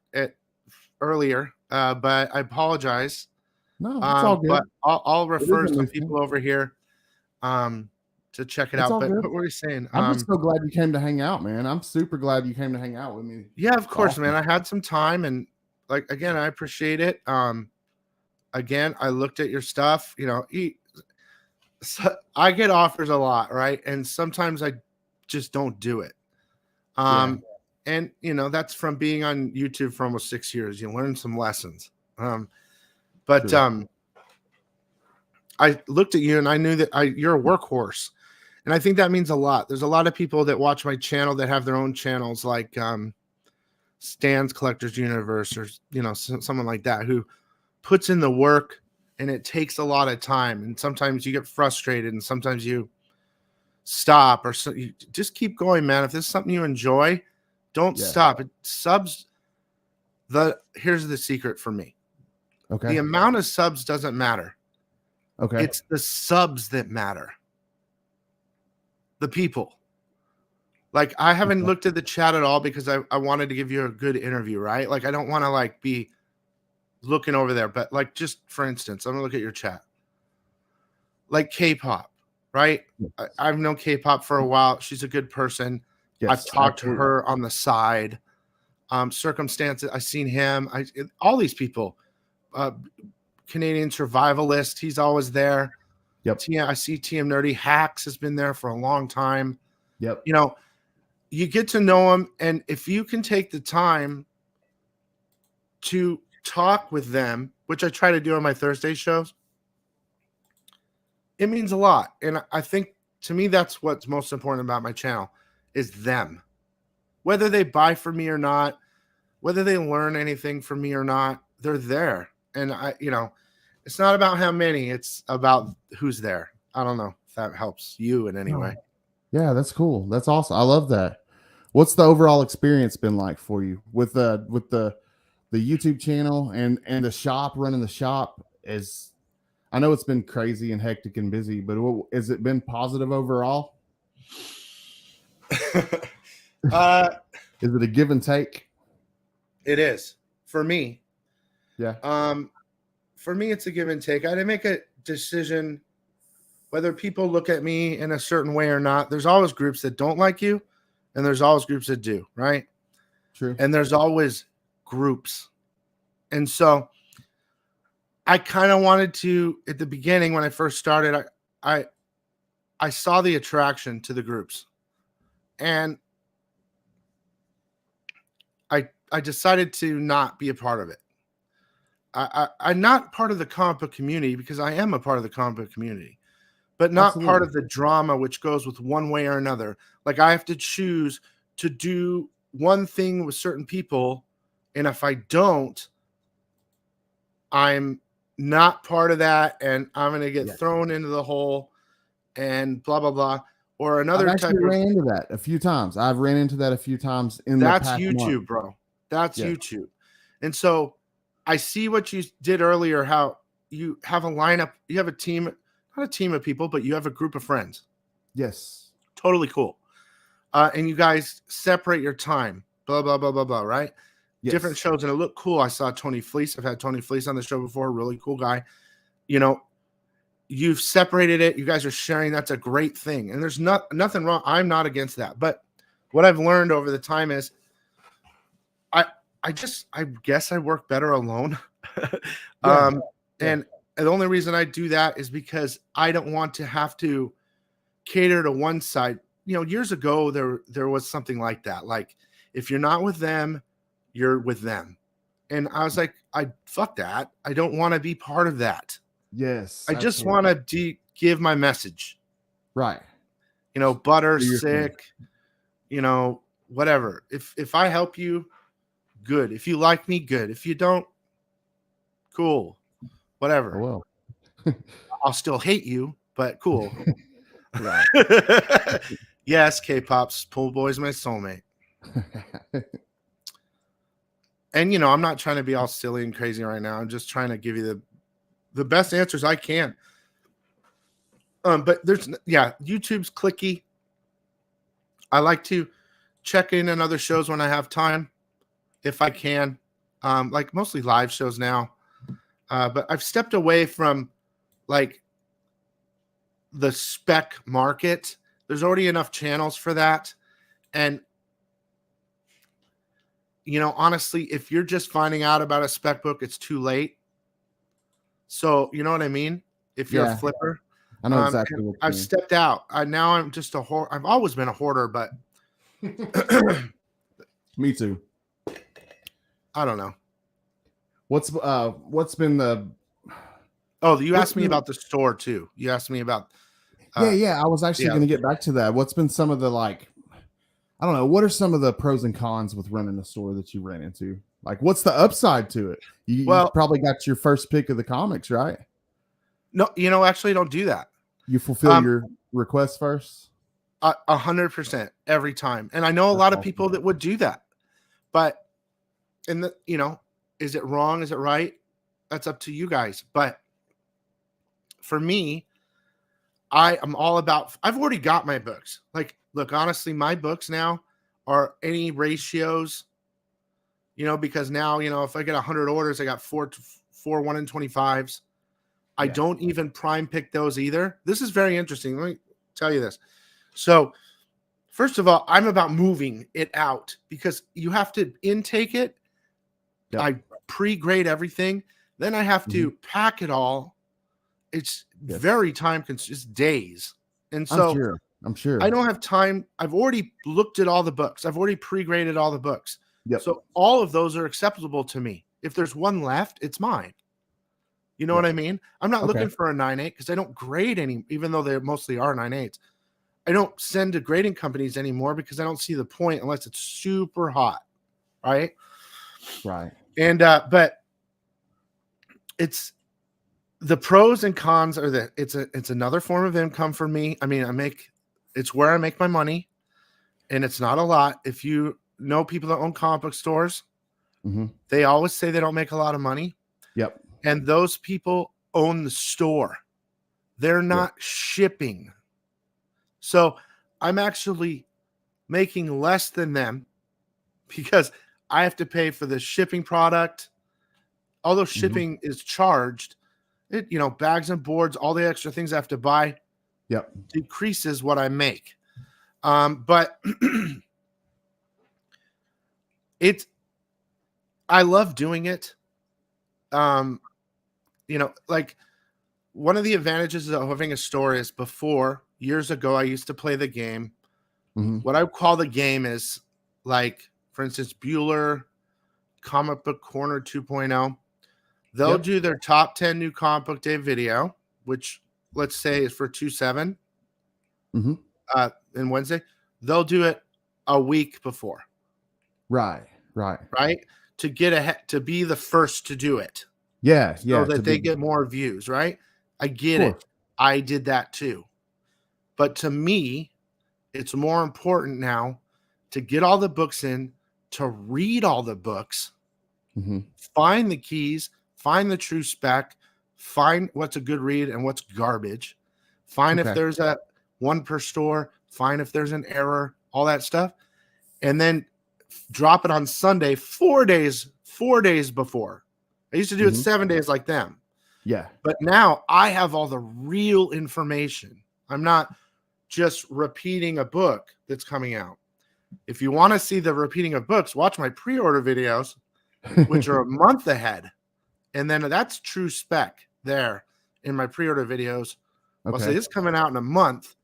earlier. But I apologize. No, it's all good. But I'll refer isn't some listening. people over here to check it It's out. all But good. what were you saying? I'm just so glad you came to hang out, man. I'm super glad you came to hang out with me. Yeah, of course, awesome. man. I had some time, and like again, I appreciate it. Again, I looked at your stuff. So I get offers a lot, right? And sometimes I just don't do it. And that's from being on YouTube for almost 6 years. You learn some lessons. But True. I looked at you and I knew that you're a workhorse. And I think that means a lot. There's a lot of people that watch my channel that have their own channels, like Stan's Collectors Universe, or someone like that, who puts in the work, and it takes a lot of time. And sometimes you get frustrated, and sometimes you stop, or so you just keep going, man. If this is something you enjoy, don't stop. It subs. Here's the secret for me. Okay. The amount of subs doesn't matter. Okay. It's the subs that matter. The people. Like, I haven't looked at the chat at all because I wanted to give you a good interview, right? Like, I don't want to like be looking over there, but like, just for instance, I'm gonna look at your chat. Like K-pop, right? Yes. I've known K-pop for a while. She's a good person. Yes, I've talked absolutely. to her on the side. Circumstances, I've seen him. All these people. Canadian survivalist, he's always there. Yep. I see TM Nerdy Hacks has been there for a long time. Yep. You get to know them, and if you can take the time to talk with them, which I try to do on my Thursday shows, it means a lot. And I think, to me, that's what's most important about my channel is them. Whether they buy from me or not, whether they learn anything from me or not, they're there. And it's not about how many, it's about who's there. I don't know if that helps you in any way. Yeah, that's cool. That's awesome. I love that. What's the overall experience been like for you with the YouTube channel and the shop, running the shop? I know it's been crazy and hectic and busy, but has it been positive overall? Is it a give and take? It is for me. Yeah. For me, it's a give and take. I didn't make a decision whether people look at me in a certain way or not. There's always groups that don't like you, and there's always groups that do, right? True. And there's always groups. And so I kind of wanted to, at the beginning when I first started, I saw the attraction to the groups. And I decided to not be a part of it. I'm not part of the comic book community because I am a part of the comic book community, but not Absolutely. part of the drama which goes with one way or another. Like I have to choose to do one thing with certain people, and if I don't, I'm not part of that, and I'm going to get thrown into the hole and blah, blah, blah. Or another I've type actually of... ran into that a few times. I've ran into that a few times in That's the past YouTube, month. bro. That's YouTube. And so I see what you did earlier, how you have a lineup, you have a team, not a team of people, but you have a group of friends. Yes. Totally cool. And you guys separate your time, blah, blah, blah, blah, blah, right? Yes. Different shows, and it looked cool. I saw Tony Fleece. I've had Tony Fleece on the show before. Really cool guy. You know, you've separated it. You guys are sharing. That's a great thing. And there's nothing wrong. I'm not against that. But what I've learned over the time is I guess I work better alone. And the only reason I do that is because I don't want to have to cater to one side. You know, years ago, there was something like that. Like, if you're not with them, you're with them. And I was like, fuck that. I don't want to be part of that. Yes. I just want to give my message. Right. You know, butter, sick, you know, whatever. If I help you, good. If you like me, good. If you don't, cool. Whatever. Oh, well. I'll still hate you, but cool. Right. Yes, K-pop's Pool Boy's my soulmate. And, you know, I'm not trying to be all silly and crazy right now. I'm just trying to give you the best answers I can. But YouTube's clicky. I like to check in on other shows when I have time, if I can. Like mostly live shows now. But I've stepped away from like the spec market. There's already enough channels for that. And, you know, honestly, if you're just finding out about a spec book, it's too late. So, you know what I mean? If you're a flipper. I know exactly what I've stepped out. Now I'm just a hoarder. I've always been a hoarder, but me too. I don't know. What's been the... Oh, you asked me about the store too. You asked me about... I was actually going to get back to that. What's been some of the, like, I don't know, what are some of the pros and cons with running a store that you ran into? Like, what's the upside to it? You probably got your first pick of the comics, right? No, you know, actually don't do that. You fulfill your request first? 100% every time. And I know a lot of people that would do that. But, you know, is it wrong? Is it right? That's up to you guys. But for me, I am all about, I've already got my books. Like, look, honestly, my books now are any ratios, you know, because now, you know, if I get 100 orders, I got four 1 in 25s. I don't even prime pick those either. This is very interesting. Let me tell you this. So, first of all, I'm about moving it out because you have to intake it. Yep. I pre-grade everything. Then I have to pack it all. It's very time consuming. It's days. And so I'm sure. I don't have time. I've already looked at all the books. I've already pre-graded all the books. Yep. So all of those are acceptable to me. If there's one left, it's mine. You know what I mean? I'm not looking for a 9.8 because I don't grade any, even though they mostly are 9.8s. I don't send to grading companies anymore because I don't see the point unless it's super hot. Right. Right. And, but it's the pros and cons are that it's another form of income for me. I mean, it's where I make my money, and it's not a lot. If you know people that own comic book stores, they always say they don't make a lot of money. Yep. And those people own the store. They're not shipping. So I'm actually making less than them because I have to pay for the shipping product. Although shipping is charged, bags and boards, all the extra things I have to buy decreases what I make. But I love doing it. Like one of the advantages of having a store is years ago, I used to play the game. What I call the game is like, for instance, Bueller Comic Book Corner 2.0. They'll do their top 10 new comic book day video, which let's say is for 2/7 and Wednesday. They'll do it a week before. Right. To get ahead, to be the first to do it. So that they get more views, right? I get it. I did that too. But to me, it's more important now to get all the books in, to read all the books, find the keys, find the true spec, find what's a good read and what's garbage, find if there's a one per store, find if there's an error, all that stuff, and then drop it on Sunday 4 days before. I used to do it 7 days like them. Yeah. But now I have all the real information. I'm not just repeating a book that's coming out. If you want to see the repeating of books, watch my pre-order videos, which are a month ahead. And then that's true spec there in my pre-order videos. I'll say this coming out in a month,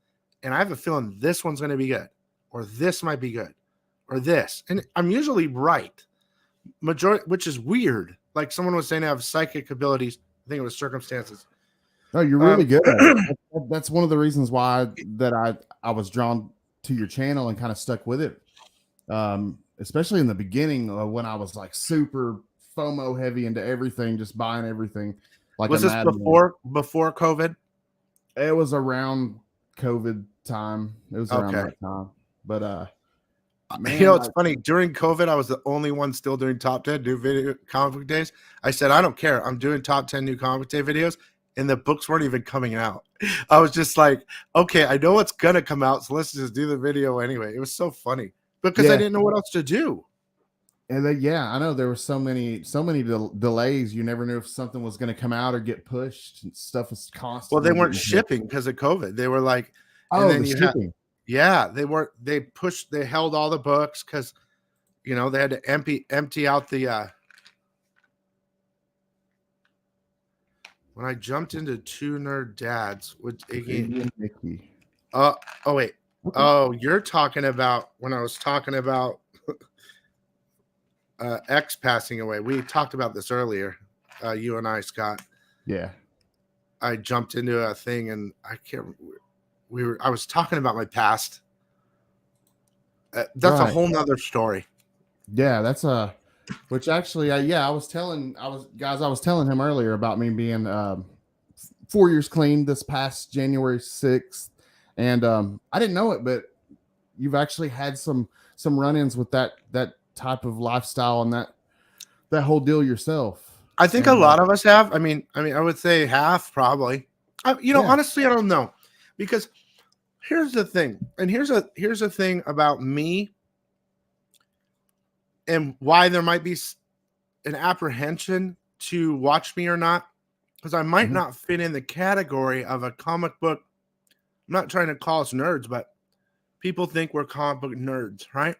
and I have a feeling this one's going to be good, or this might be good, or this. And I'm usually right. Majority, which is weird. Like someone was saying I have psychic abilities. I think it was circumstances. Oh, you're really good at it. That's one of the reasons why I was drawn to your channel and kind of stuck with it. Especially in the beginning when I was like super FOMO heavy into everything, just buying everything. Like, was this before COVID? It was around COVID time. It was around that time. But man, it's funny. During COVID, I was the only one still doing top 10 new video comic book days. I said, I don't care. I'm doing top 10 new comic book day videos. And the books weren't even coming out. I was just like, okay, I know what's going to come out. So let's just do the video anyway. It was so funny because I didn't know what else to do. And then, I know there were so many delays. You never knew if something was going to come out or get pushed. And stuff was constant. Well, they weren't shipping because of COVID. They were like, shipping. They held all the books because, they had to empty out the, when I jumped into Two Nerd Dads, which again, you're talking about when I was talking about X passing away. We talked about this earlier, you and I, Scott. Yeah. I jumped into a thing and I can't. I was talking about my past. That's a whole nother story. Yeah, that's which actually, I was telling him earlier about me being 4 years clean this past January 6th. And I didn't know it, but you've actually had some run-ins with that type of lifestyle and that whole deal yourself. I think a lot of us have. I mean, I would say half probably. Honestly, I don't know, because here's the thing, and here's a thing about me, and why there might be an apprehension to watch me or not, because I might not fit in the category of a comic book. I'm not trying to call us nerds, but people think we're comic book nerds, right?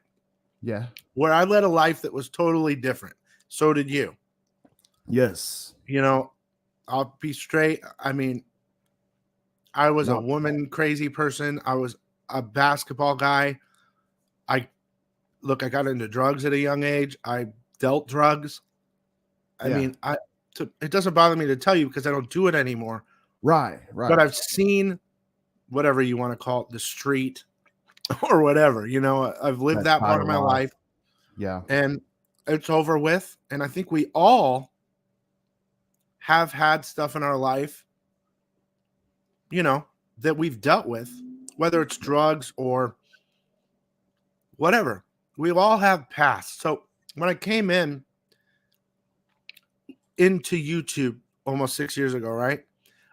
Yeah. Where I led a life that was totally different. So did you. Yes. I'll be straight. I mean, I was a woman crazy person. I was a basketball guy. I got into drugs at a young age. I dealt drugs. I mean, it doesn't bother me to tell you because I don't do it anymore. Right. But I've seen whatever you want to call it, the street or whatever, I've lived that part of my life. Yeah. And it's over with. And I think we all have had stuff in our life, that we've dealt with, whether it's drugs or whatever. We all have past. So when I came into YouTube, almost 6 years ago, right?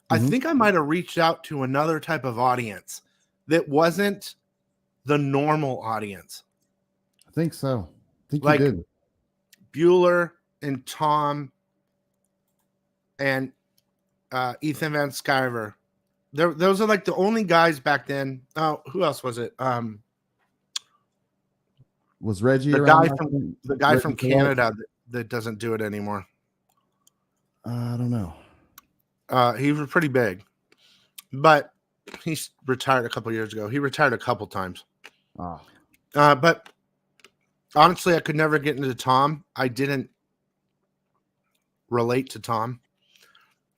I Mhm. think I might have reached out to another type of audience that wasn't the normal audience. I think so. I think you Like did. Bueller and Tom and Ethan Van Sciver. Those are like the only guys back then. Oh, who else was it? Was Reggie The around guy back from then? the guy from Reggie Phillips? Canada that doesn't do it anymore. I don't know. He was pretty big, but he's retired a couple years ago. He retired a couple times. Ah, But honestly, I could never get into Tom. I didn't relate to Tom.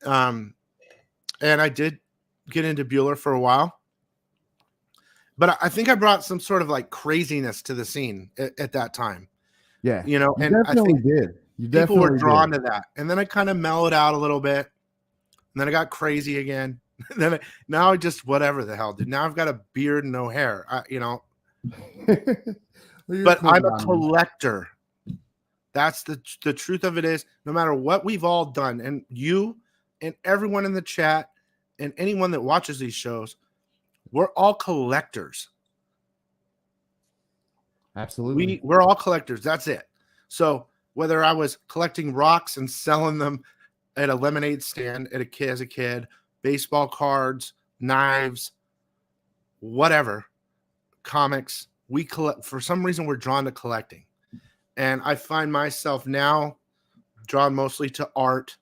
And I did get into Bueller for a while. But I think I brought some sort of like craziness to the scene at that time. yeah. You know, You and I definitely think did. You people were definitely drawn did. to that. And then I kind of mellowed out a little bit. And then I got crazy again. Now I just whatever the hell, dude. Now I've got a beard and no hair. Well, you're a But cool I'm guy, a man. collector. That's the truth of it is, no matter what we've all done, and you and everyone in the chat and anyone that watches these shows, we're all collectors. Absolutely. We're all collectors. That's it. So whether I was collecting rocks and selling them at a lemonade stand as a kid, baseball cards, knives, whatever, comics, we collect. For some reason, we're drawn to collecting, and I find myself now drawn mostly to art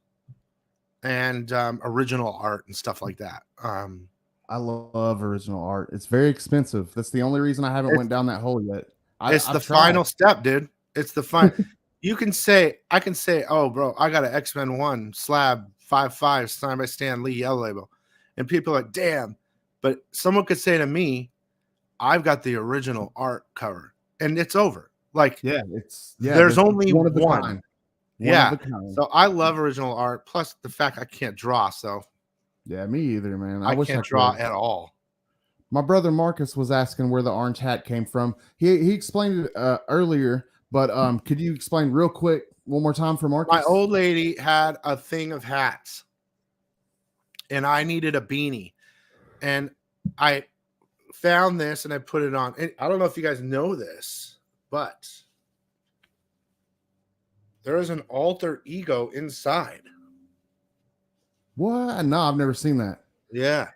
and original art and stuff like that. I love original art. It's very expensive. That's the only reason I haven't went down that hole yet. It's I've the tried. final step, dude. It's the fun. I can say, oh, bro, I got an X-Men 1 slab 5.5 signed by Stan Lee yellow label. And people are like, damn. But someone could say to me, I've got the original art cover. And it's over. Like, there's only one of the one. kind. Yeah. Of the kind. So I love original art. Plus the fact I can't draw. So yeah, me either, man. I wish can't I draw could. at all. My brother Marcus was asking where the orange hat came from. He explained it earlier, but could you explain real quick one more time for Marcus? My old lady had a thing of hats, and I needed a beanie, and I found this and I put it on. And I don't know if you guys know this, but there is an alter ego inside. What? No, I've never seen that. Yeah.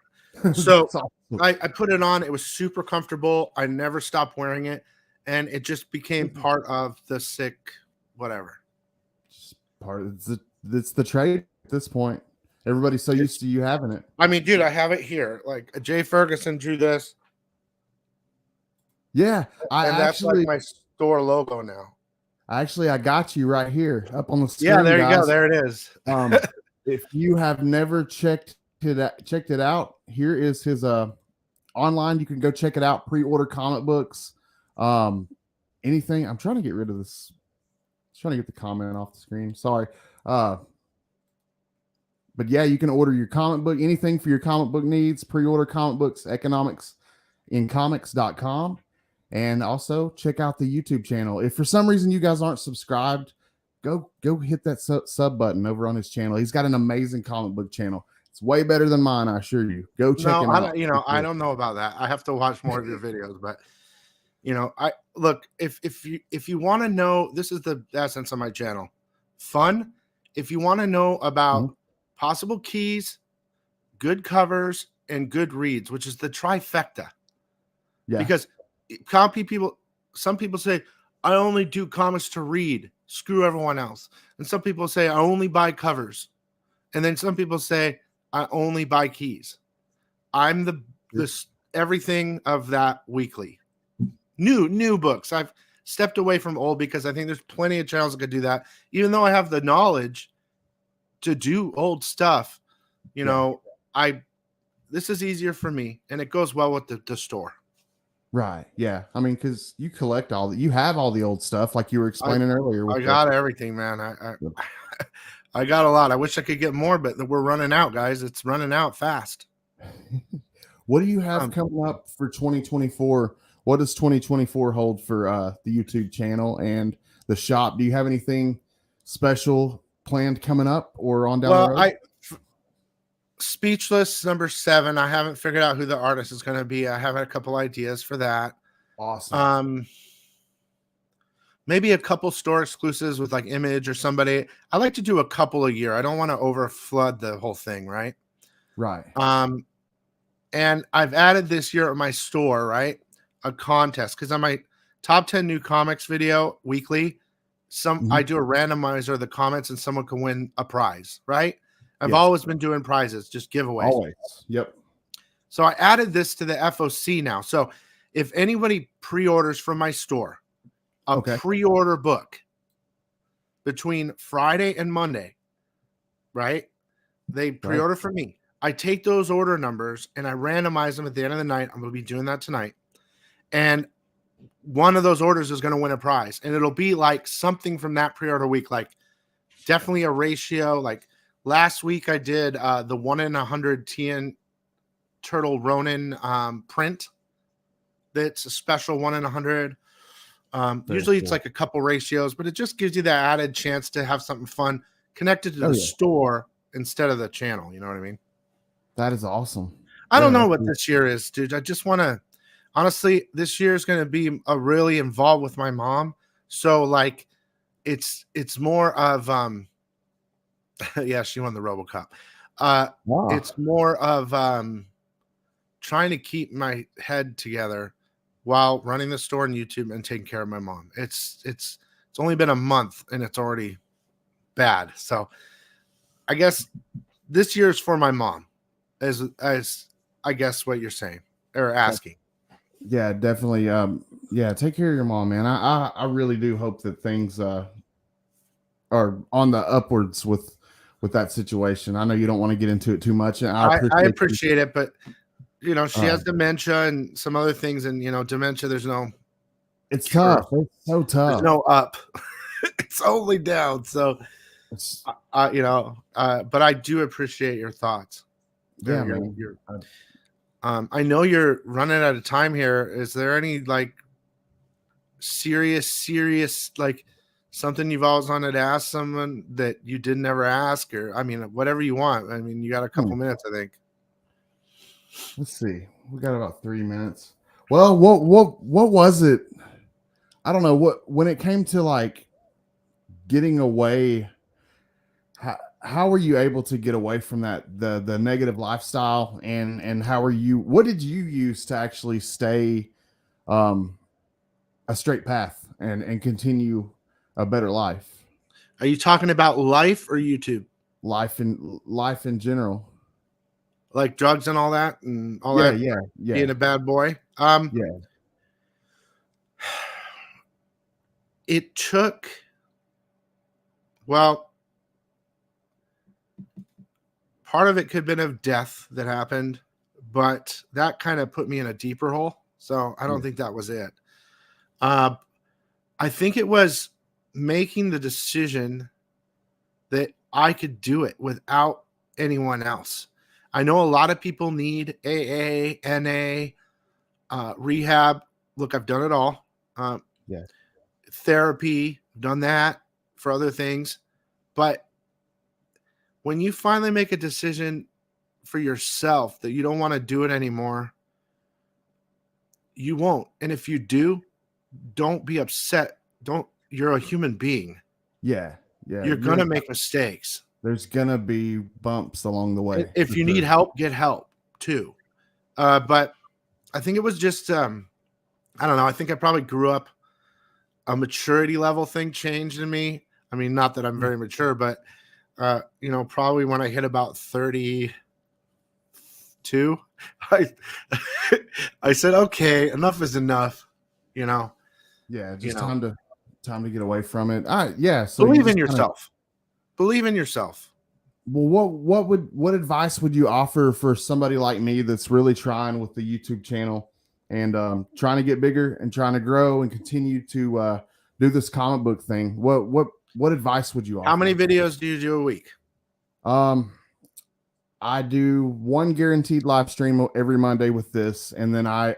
So awesome. I put it on. It was super comfortable. I never stopped wearing it. And it just became part of the sick, whatever. It's the trade at this point. Everybody's so used to you having it. I mean, dude, I have it here. Like Jay Ferguson drew this. Yeah. That's like my store logo now. Actually, I got you right here up on the screen. Yeah, there you guys. go. There it is. If you have never checked it out, here is his online. You can go check it out. Pre-order comic books. Anything. I'm trying to get rid of this. Trying to get the comment off the screen. Sorry. But yeah, you can order your comic book, anything for your comic book needs. Pre-order comic books, economicsincomics.com. And also check out the YouTube channel. If for some reason you guys aren't subscribed, go hit that sub button over on his channel. He's got an amazing comic book channel. It's way better than mine, I assure you. Go check him out. I don't know about that. I have to watch more of your videos, but I look, if you want to know, this is the essence of my channel. Fun. If you want to know about possible keys, good covers, and good reads, which is the trifecta. Yeah. Because some people say, I only do comics to read. Screw everyone else. And some people say, I only buy covers. And then some people say, I only buy keys. I'm the everything of that weekly. New books. I've stepped away from old because I think there's plenty of channels that could do that. Even though I have the knowledge to do old stuff, this is easier for me, and it goes well with the store. Right. Yeah. I mean, because you collect you have all the old stuff, like you were explaining earlier. I got everything, man. I got a lot. I wish I could get more, but we're running out, guys. It's running out fast. What do you have coming up for 2024? What does 2024 hold for the YouTube channel and the shop? Do you have anything special planned coming up or on down the Well, road? Speechless #7. I haven't figured out who the artist is going to be. I have a couple ideas for that. Awesome. Maybe a couple store exclusives with like Image or somebody. I like to do a couple a year. I don't want to over flood the whole thing, right? Right. And I've added this year at my store, right, a contest because on my top 10 new comics video weekly, I do a randomizer of the comments and someone can win a prize, right? I've Yes. always been doing prizes, just giveaways. Always. Yep. So I added this to the FOC now. So if anybody pre-orders from my store a pre-order book between Friday and Monday, right? They pre-order from me. I take those order numbers and I randomize them at the end of the night. I'm going to be doing that tonight. And one of those orders is going to win a prize. And it'll be like something from that pre-order week, like definitely a ratio. Like last week I did the 1 in 100 TN Turtle Ronin print. That's a special 1 in 100. Usually it's like a couple ratios, but it just gives you that added chance to have something fun connected to the store instead of the channel. You know what I mean? That is awesome. I don't know what this year is, dude. I just want to, honestly, this year is going to be really involved with my mom. So like, it's more of, yeah, she won the RoboCop. Wow. It's more of trying to keep my head together while running the store and YouTube and taking care of my mom. It's only been a month and it's already bad. So I guess this year is for my mom, as I guess what you're saying or asking. Yeah, definitely. Yeah, take care of your mom, man. I really do hope that things are on the upwards with that situation. I know you don't want to get into it too much, and I appreciate it, but you know, she has dementia and some other things, and you know, dementia, there's no, it's tough. It's so tough. There's no up. It's only down. So you know, but I do appreciate your thoughts. Yeah, man. I know you're running out of time here. Is there any like serious like something you've always wanted to ask someone that you didn't ever ask, or I mean, whatever you want. I mean, you got a couple minutes, I think. Let's see. We got about 3 minutes. Well, what was it? I don't know when it came to like getting away. How were you able to get away from that the negative lifestyle, and what did you use to actually stay a straight path and continue a better life? Are you talking about life or YouTube? Life in general. Like drugs and all that and all that. Yeah. Being a bad boy. Yeah. It took, well, part of it could have been of death that happened, but that kind of put me in a deeper hole. So I don't think that was it. I think it was making the decision that I could do it without anyone else. I know a lot of people need AA, NA, rehab. Look, I've done it all. Therapy, done that for other things. But when you finally make a decision for yourself that you don't want to do it anymore, you won't. And if you do, don't be upset. You're a human being. Yeah. You're going to make mistakes. There's going to be bumps along the way. If you need help, get help too. But I think it was just, I don't know. I think I probably grew up, a maturity level thing changed in me. I mean, not that I'm very mature, but, you know, probably when I hit about 32, I said, okay, enough is enough, you know? Yeah. Just time to get away from it. So believe in yourself. Believe in yourself. Well, what advice would you offer for somebody like me that's really trying with the YouTube channel and trying to get bigger and trying to grow and continue to do this comic book thing? What advice would you offer? How many videos do you do a week? I do one guaranteed live stream every Monday with this, and then I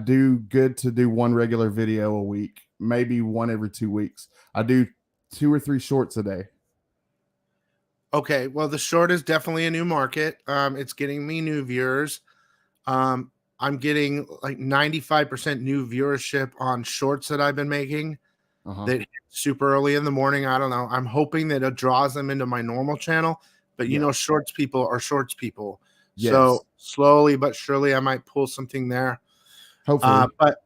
do good to do one regular video a week, maybe one every 2 weeks. I do 2 or 3 shorts a day. Okay, well, the short is definitely a new market. It's getting me new viewers. I'm getting like 95% new viewership on shorts that I've been making that hit super early in the morning. I don't know. I'm hoping that it draws them into my normal channel, but you know, shorts people are shorts people. Yes. So slowly but surely I might pull something there. Hopefully. But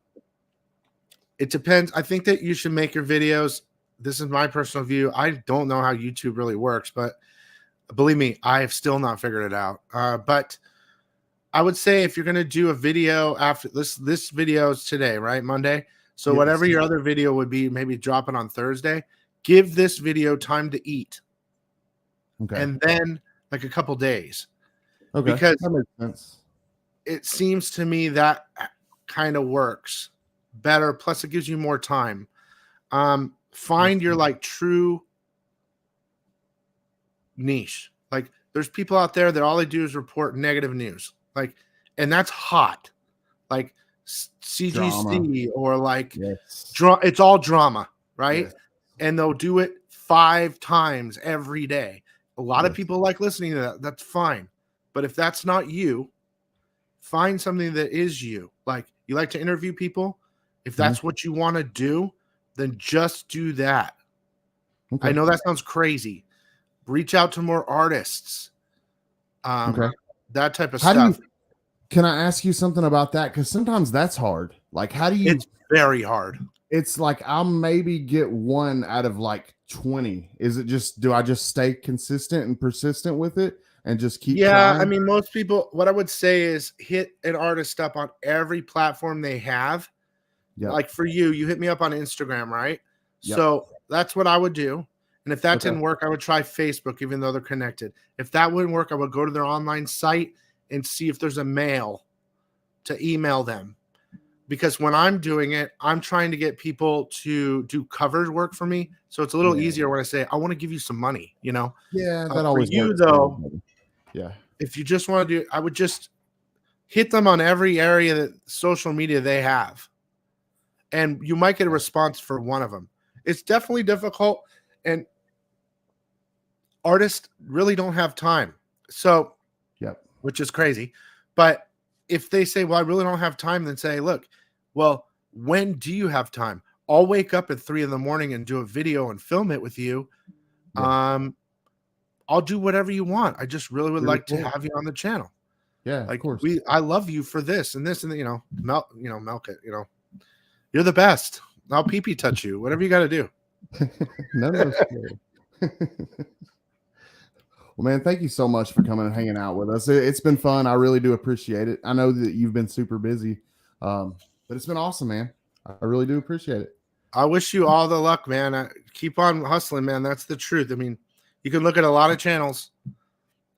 it depends. I think that you should make your videos. This is my personal view. I don't know how YouTube really works, but believe me, I have still not figured it out. But I would say if you're going to do a video after this video is today, right? Monday. So Yes. whatever your other video would be, maybe drop it on Thursday. Give this video time to eat. Okay. And then like a couple days. Okay. Because that makes sense. It seems to me that kind of works better. Plus it gives you more time. Find your like true niche. Like there's people out there that all they do is report negative news. Like, and that's hot. Like CGC or like it's all drama, right? Yes. And they'll do it 5 times every day. A lot of people like listening to that. That's fine. But if that's not you, find something that is you. Like you like to interview people. If that's what you want to do, then just do that. Okay. I know that sounds crazy. Reach out to more artists. That type of stuff. Can I ask you something about that? Because sometimes that's hard. Like, how do you? It's very hard. It's like I'll maybe get 1 out of like 20. Is it just? Do I just stay consistent and persistent with it and just keep? Yeah, I mean, most people. What I would say is hit an artist up on every platform they have. Yeah. Like for you, you hit me up on Instagram, right? Yep. So that's what I would do. And if that didn't work, I would try Facebook, even though they're connected. If that wouldn't work, I would go to their online site and see if there's a mail to email them. Because when I'm doing it, I'm trying to get people to do cover work for me. So it's a little easier when I say, I want to give you some money, you know? Yeah, that always for you, works. though, yeah. If you just want to do, I would just hit them on every area that social media they have. And you might get a response for one of them. It's definitely difficult. And artists really don't have time. So, which is crazy. But if they say, well, I really don't have time, then say, look, well, when do you have time? I'll wake up at 3 a.m. and do a video and film it with you. I'll do whatever you want. I just really would like to have you on the channel. Yeah, like of course. I love you for this and this and milk it. You're the best. I'll pee touch you. Whatever you got to do. None of us. Well, man, thank you so much for coming and hanging out with us. It's been fun. I really do appreciate it. I know that you've been super busy, but it's been awesome, man. I really do appreciate it. I wish you all the luck, man. Keep on hustling, man. That's the truth. I mean, you can look at a lot of channels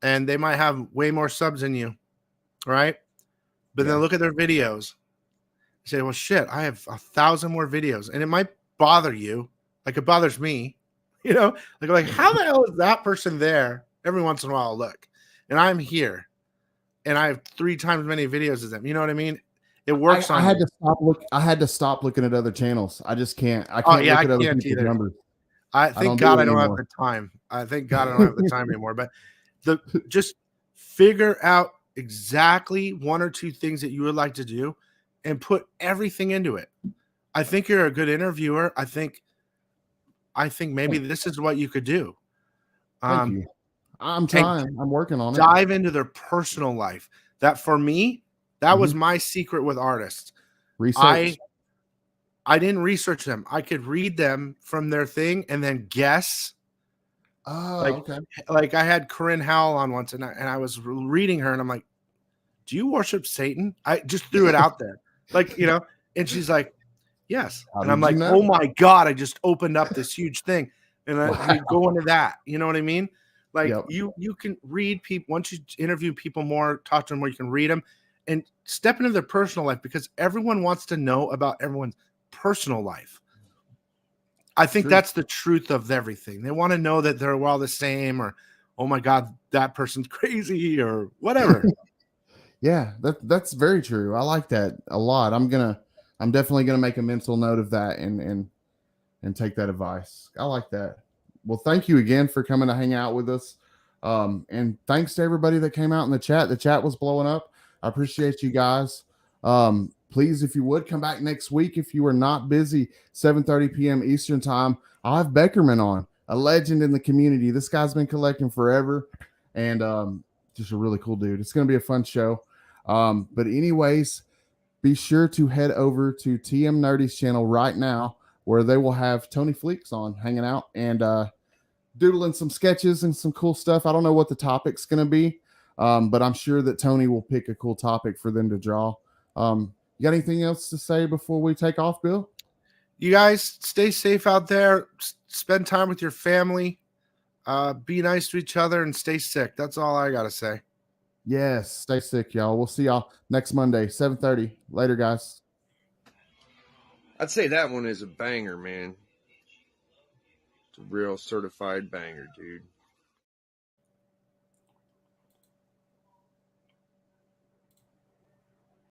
and they might have way more subs than you, right? But then look at their videos. You say, well, shit, I have 1,000 more videos. And it might bother you. Like it bothers me, like how the hell is that person there? Every once in a while, look, and I'm here, and I have 3 times many videos as them. You know what I mean? It works. I had to stop looking at other channels. I just can't. I can't look at other people's numbers. Thank God I don't have the time. I thank God I don't have the time anymore. But just figure out exactly 1 or 2 things that you would like to do, and put everything into it. I think you're a good interviewer. I think maybe this is what you could do. Thank you. I'm trying. I'm working on it. Dive into their personal life. That for me, that was my secret with artists. Research. I didn't research them. I could read them from their thing and then guess. Oh, okay. Like I had Corinne Howell on once, and I was reading her, and I'm like, "Do you worship Satan?" I just threw it out there, and she's like, "Yes," and I'm like, "Oh my God!" I just opened up this huge thing, and we go into that. You know what I mean? Like you can read people once you interview people more, talk to them more. You can read them and step into their personal life, because everyone wants to know about everyone's personal life. I think that's the truth of everything. They want to know that they're all the same, or oh my God, that person's crazy, or whatever. Yeah, that's very true. I like that a lot. I'm definitely gonna make a mental note of that and and take that advice. I like that. Well, thank you again for coming to hang out with us. And thanks to everybody that came out in the chat. The chat was blowing up. I appreciate you guys. Please, if you would, come back next week if you are not busy, 7:30 p.m. Eastern time. I'll have Beckerman on, a legend in the community. This guy's been collecting forever, and just a really cool dude. It's going to be a fun show. But anyways, be sure to head over to TM Nerdy's channel right now, where they will have Tony Fleeks on hanging out and doodling some sketches and some cool stuff. I don't know what the topic's going to be, but I'm sure that Tony will pick a cool topic for them to draw. You got anything else to say before we take off, Bill? You guys stay safe out there. Spend time with your family. Be nice to each other and stay sick. That's all I got to say. Yes, stay sick, y'all. We'll see y'all next Monday, 7:30. Later, guys. I'd say that one is a banger, man. It's a real certified banger, dude.